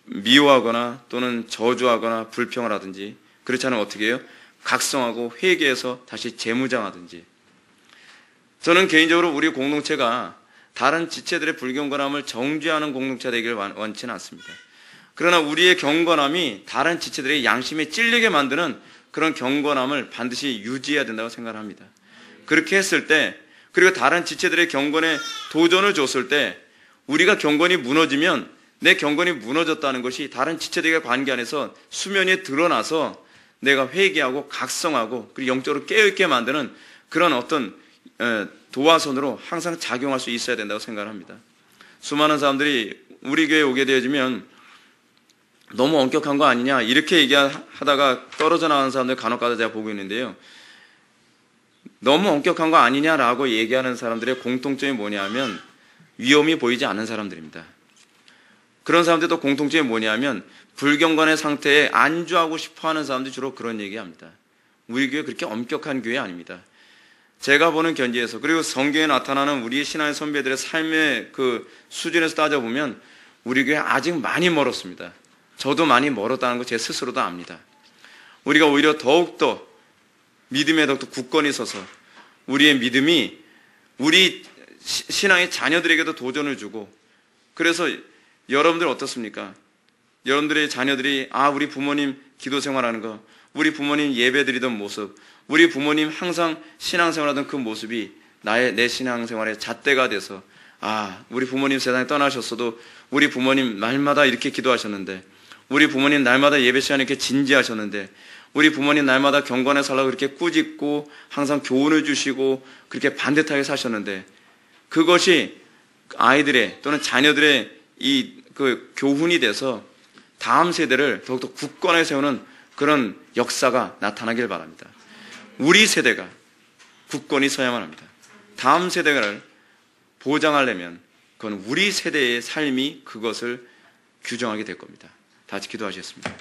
미워하거나 또는 저주하거나 불평을 하든지, 그렇지 않으면 어떻게 해요? 각성하고 회개해서 다시 재무장하든지. 저는 개인적으로 우리 공동체가 다른 지체들의 불경건함을 정죄하는 공동체가 되기를 원치는 않습니다. 그러나 우리의 경건함이 다른 지체들의 양심에 찔리게 만드는 그런 경건함을 반드시 유지해야 된다고 생각합니다. 그렇게 했을 때, 그리고 다른 지체들의 경건에 도전을 줬을 때 우리가 경건이 무너지면 내 경건이 무너졌다는 것이 다른 지체들의 관계 안에서 수면에 드러나서 내가 회개하고 각성하고 그리고 영적으로 깨어있게 만드는 그런 어떤 도화선으로 항상 작용할 수 있어야 된다고 생각합니다. 수많은 사람들이 우리 교회에 오게 되어지면 너무 엄격한 거 아니냐 이렇게 얘기하다가 떨어져 나가는 사람들 간혹가다 제가 보고 있는데요. 너무 엄격한 거 아니냐라고 얘기하는 사람들의 공통점이 뭐냐면 위험이 보이지 않는 사람들입니다. 그런 사람들도 공통점이 뭐냐면 불경건의 상태에 안주하고 싶어하는 사람들이 주로 그런 얘기합니다. 우리 교회 그렇게 엄격한 교회 아닙니다. 제가 보는 견지에서 그리고 성경에 나타나는 우리의 신앙의 선배들의 삶의 그 수준에서 따져보면 우리 교회 아직 많이 멀었습니다. 저도 많이 멀었다는 거 제 스스로도 압니다. 우리가 오히려 더욱더 믿음에 더욱더 굳건히 서서 우리의 믿음이 우리 신앙의 자녀들에게도 도전을 주고 그래서 여러분들 어떻습니까? 여러분들의 자녀들이 우리 부모님 기도 생활하는 거, 우리 부모님 예배 드리던 모습, 우리 부모님 항상 신앙생활하던 그 모습이 내 신앙생활의 잣대가 돼서 우리 부모님 세상에 떠나셨어도 우리 부모님 날마다 이렇게 기도하셨는데 우리 부모님 날마다 예배 시간에 이렇게 진지하셨는데 우리 부모님 날마다 경건에 살라고 그렇게 꾸짖고 항상 교훈을 주시고 그렇게 반듯하게 사셨는데 그것이 아이들의 또는 자녀들의 그 교훈이 돼서 다음 세대를 더욱더 굳건하게 세우는 그런 역사가 나타나길 바랍니다. 우리 세대가 굳건히 서야만 합니다. 다음 세대를 보장하려면 그건 우리 세대의 삶이 그것을 규정하게 될 겁니다. 다 같이 기도하시겠습니다.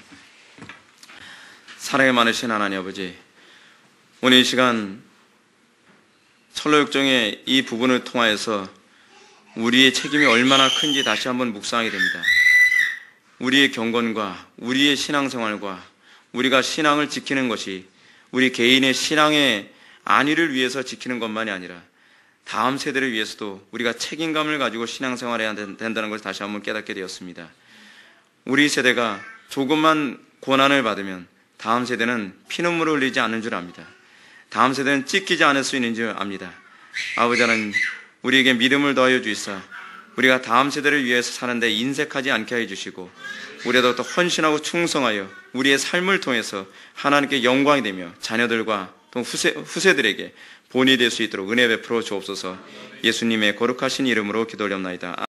사랑이 많으신 하나님 아버지, 오늘 이 시간 철로역정의 이 부분을 통하여서 우리의 책임이 얼마나 큰지 다시 한번 묵상하게 됩니다. 우리의 경건과 우리의 신앙생활과 우리가 신앙을 지키는 것이 우리 개인의 신앙의 안위를 위해서 지키는 것만이 아니라 다음 세대를 위해서도 우리가 책임감을 가지고 신앙생활해야 된다는 것을 다시 한번 깨닫게 되었습니다. 우리 세대가 조금만 고난을 받으면 다음 세대는 피눈물을 흘리지 않는 줄 압니다. 다음 세대는 찢기지 않을 수 있는 줄 압니다. 아버지 하나님, 우리에게 믿음을 더하여 주시사 우리가 다음 세대를 위해서 사는데 인색하지 않게 해주시고 우리가 더 헌신하고 충성하여 우리의 삶을 통해서 하나님께 영광이 되며 자녀들과 또 후세들에게 본이 될 수 있도록 은혜 베풀어 주옵소서. 예수님의 거룩하신 이름으로 기도 올렸나이다.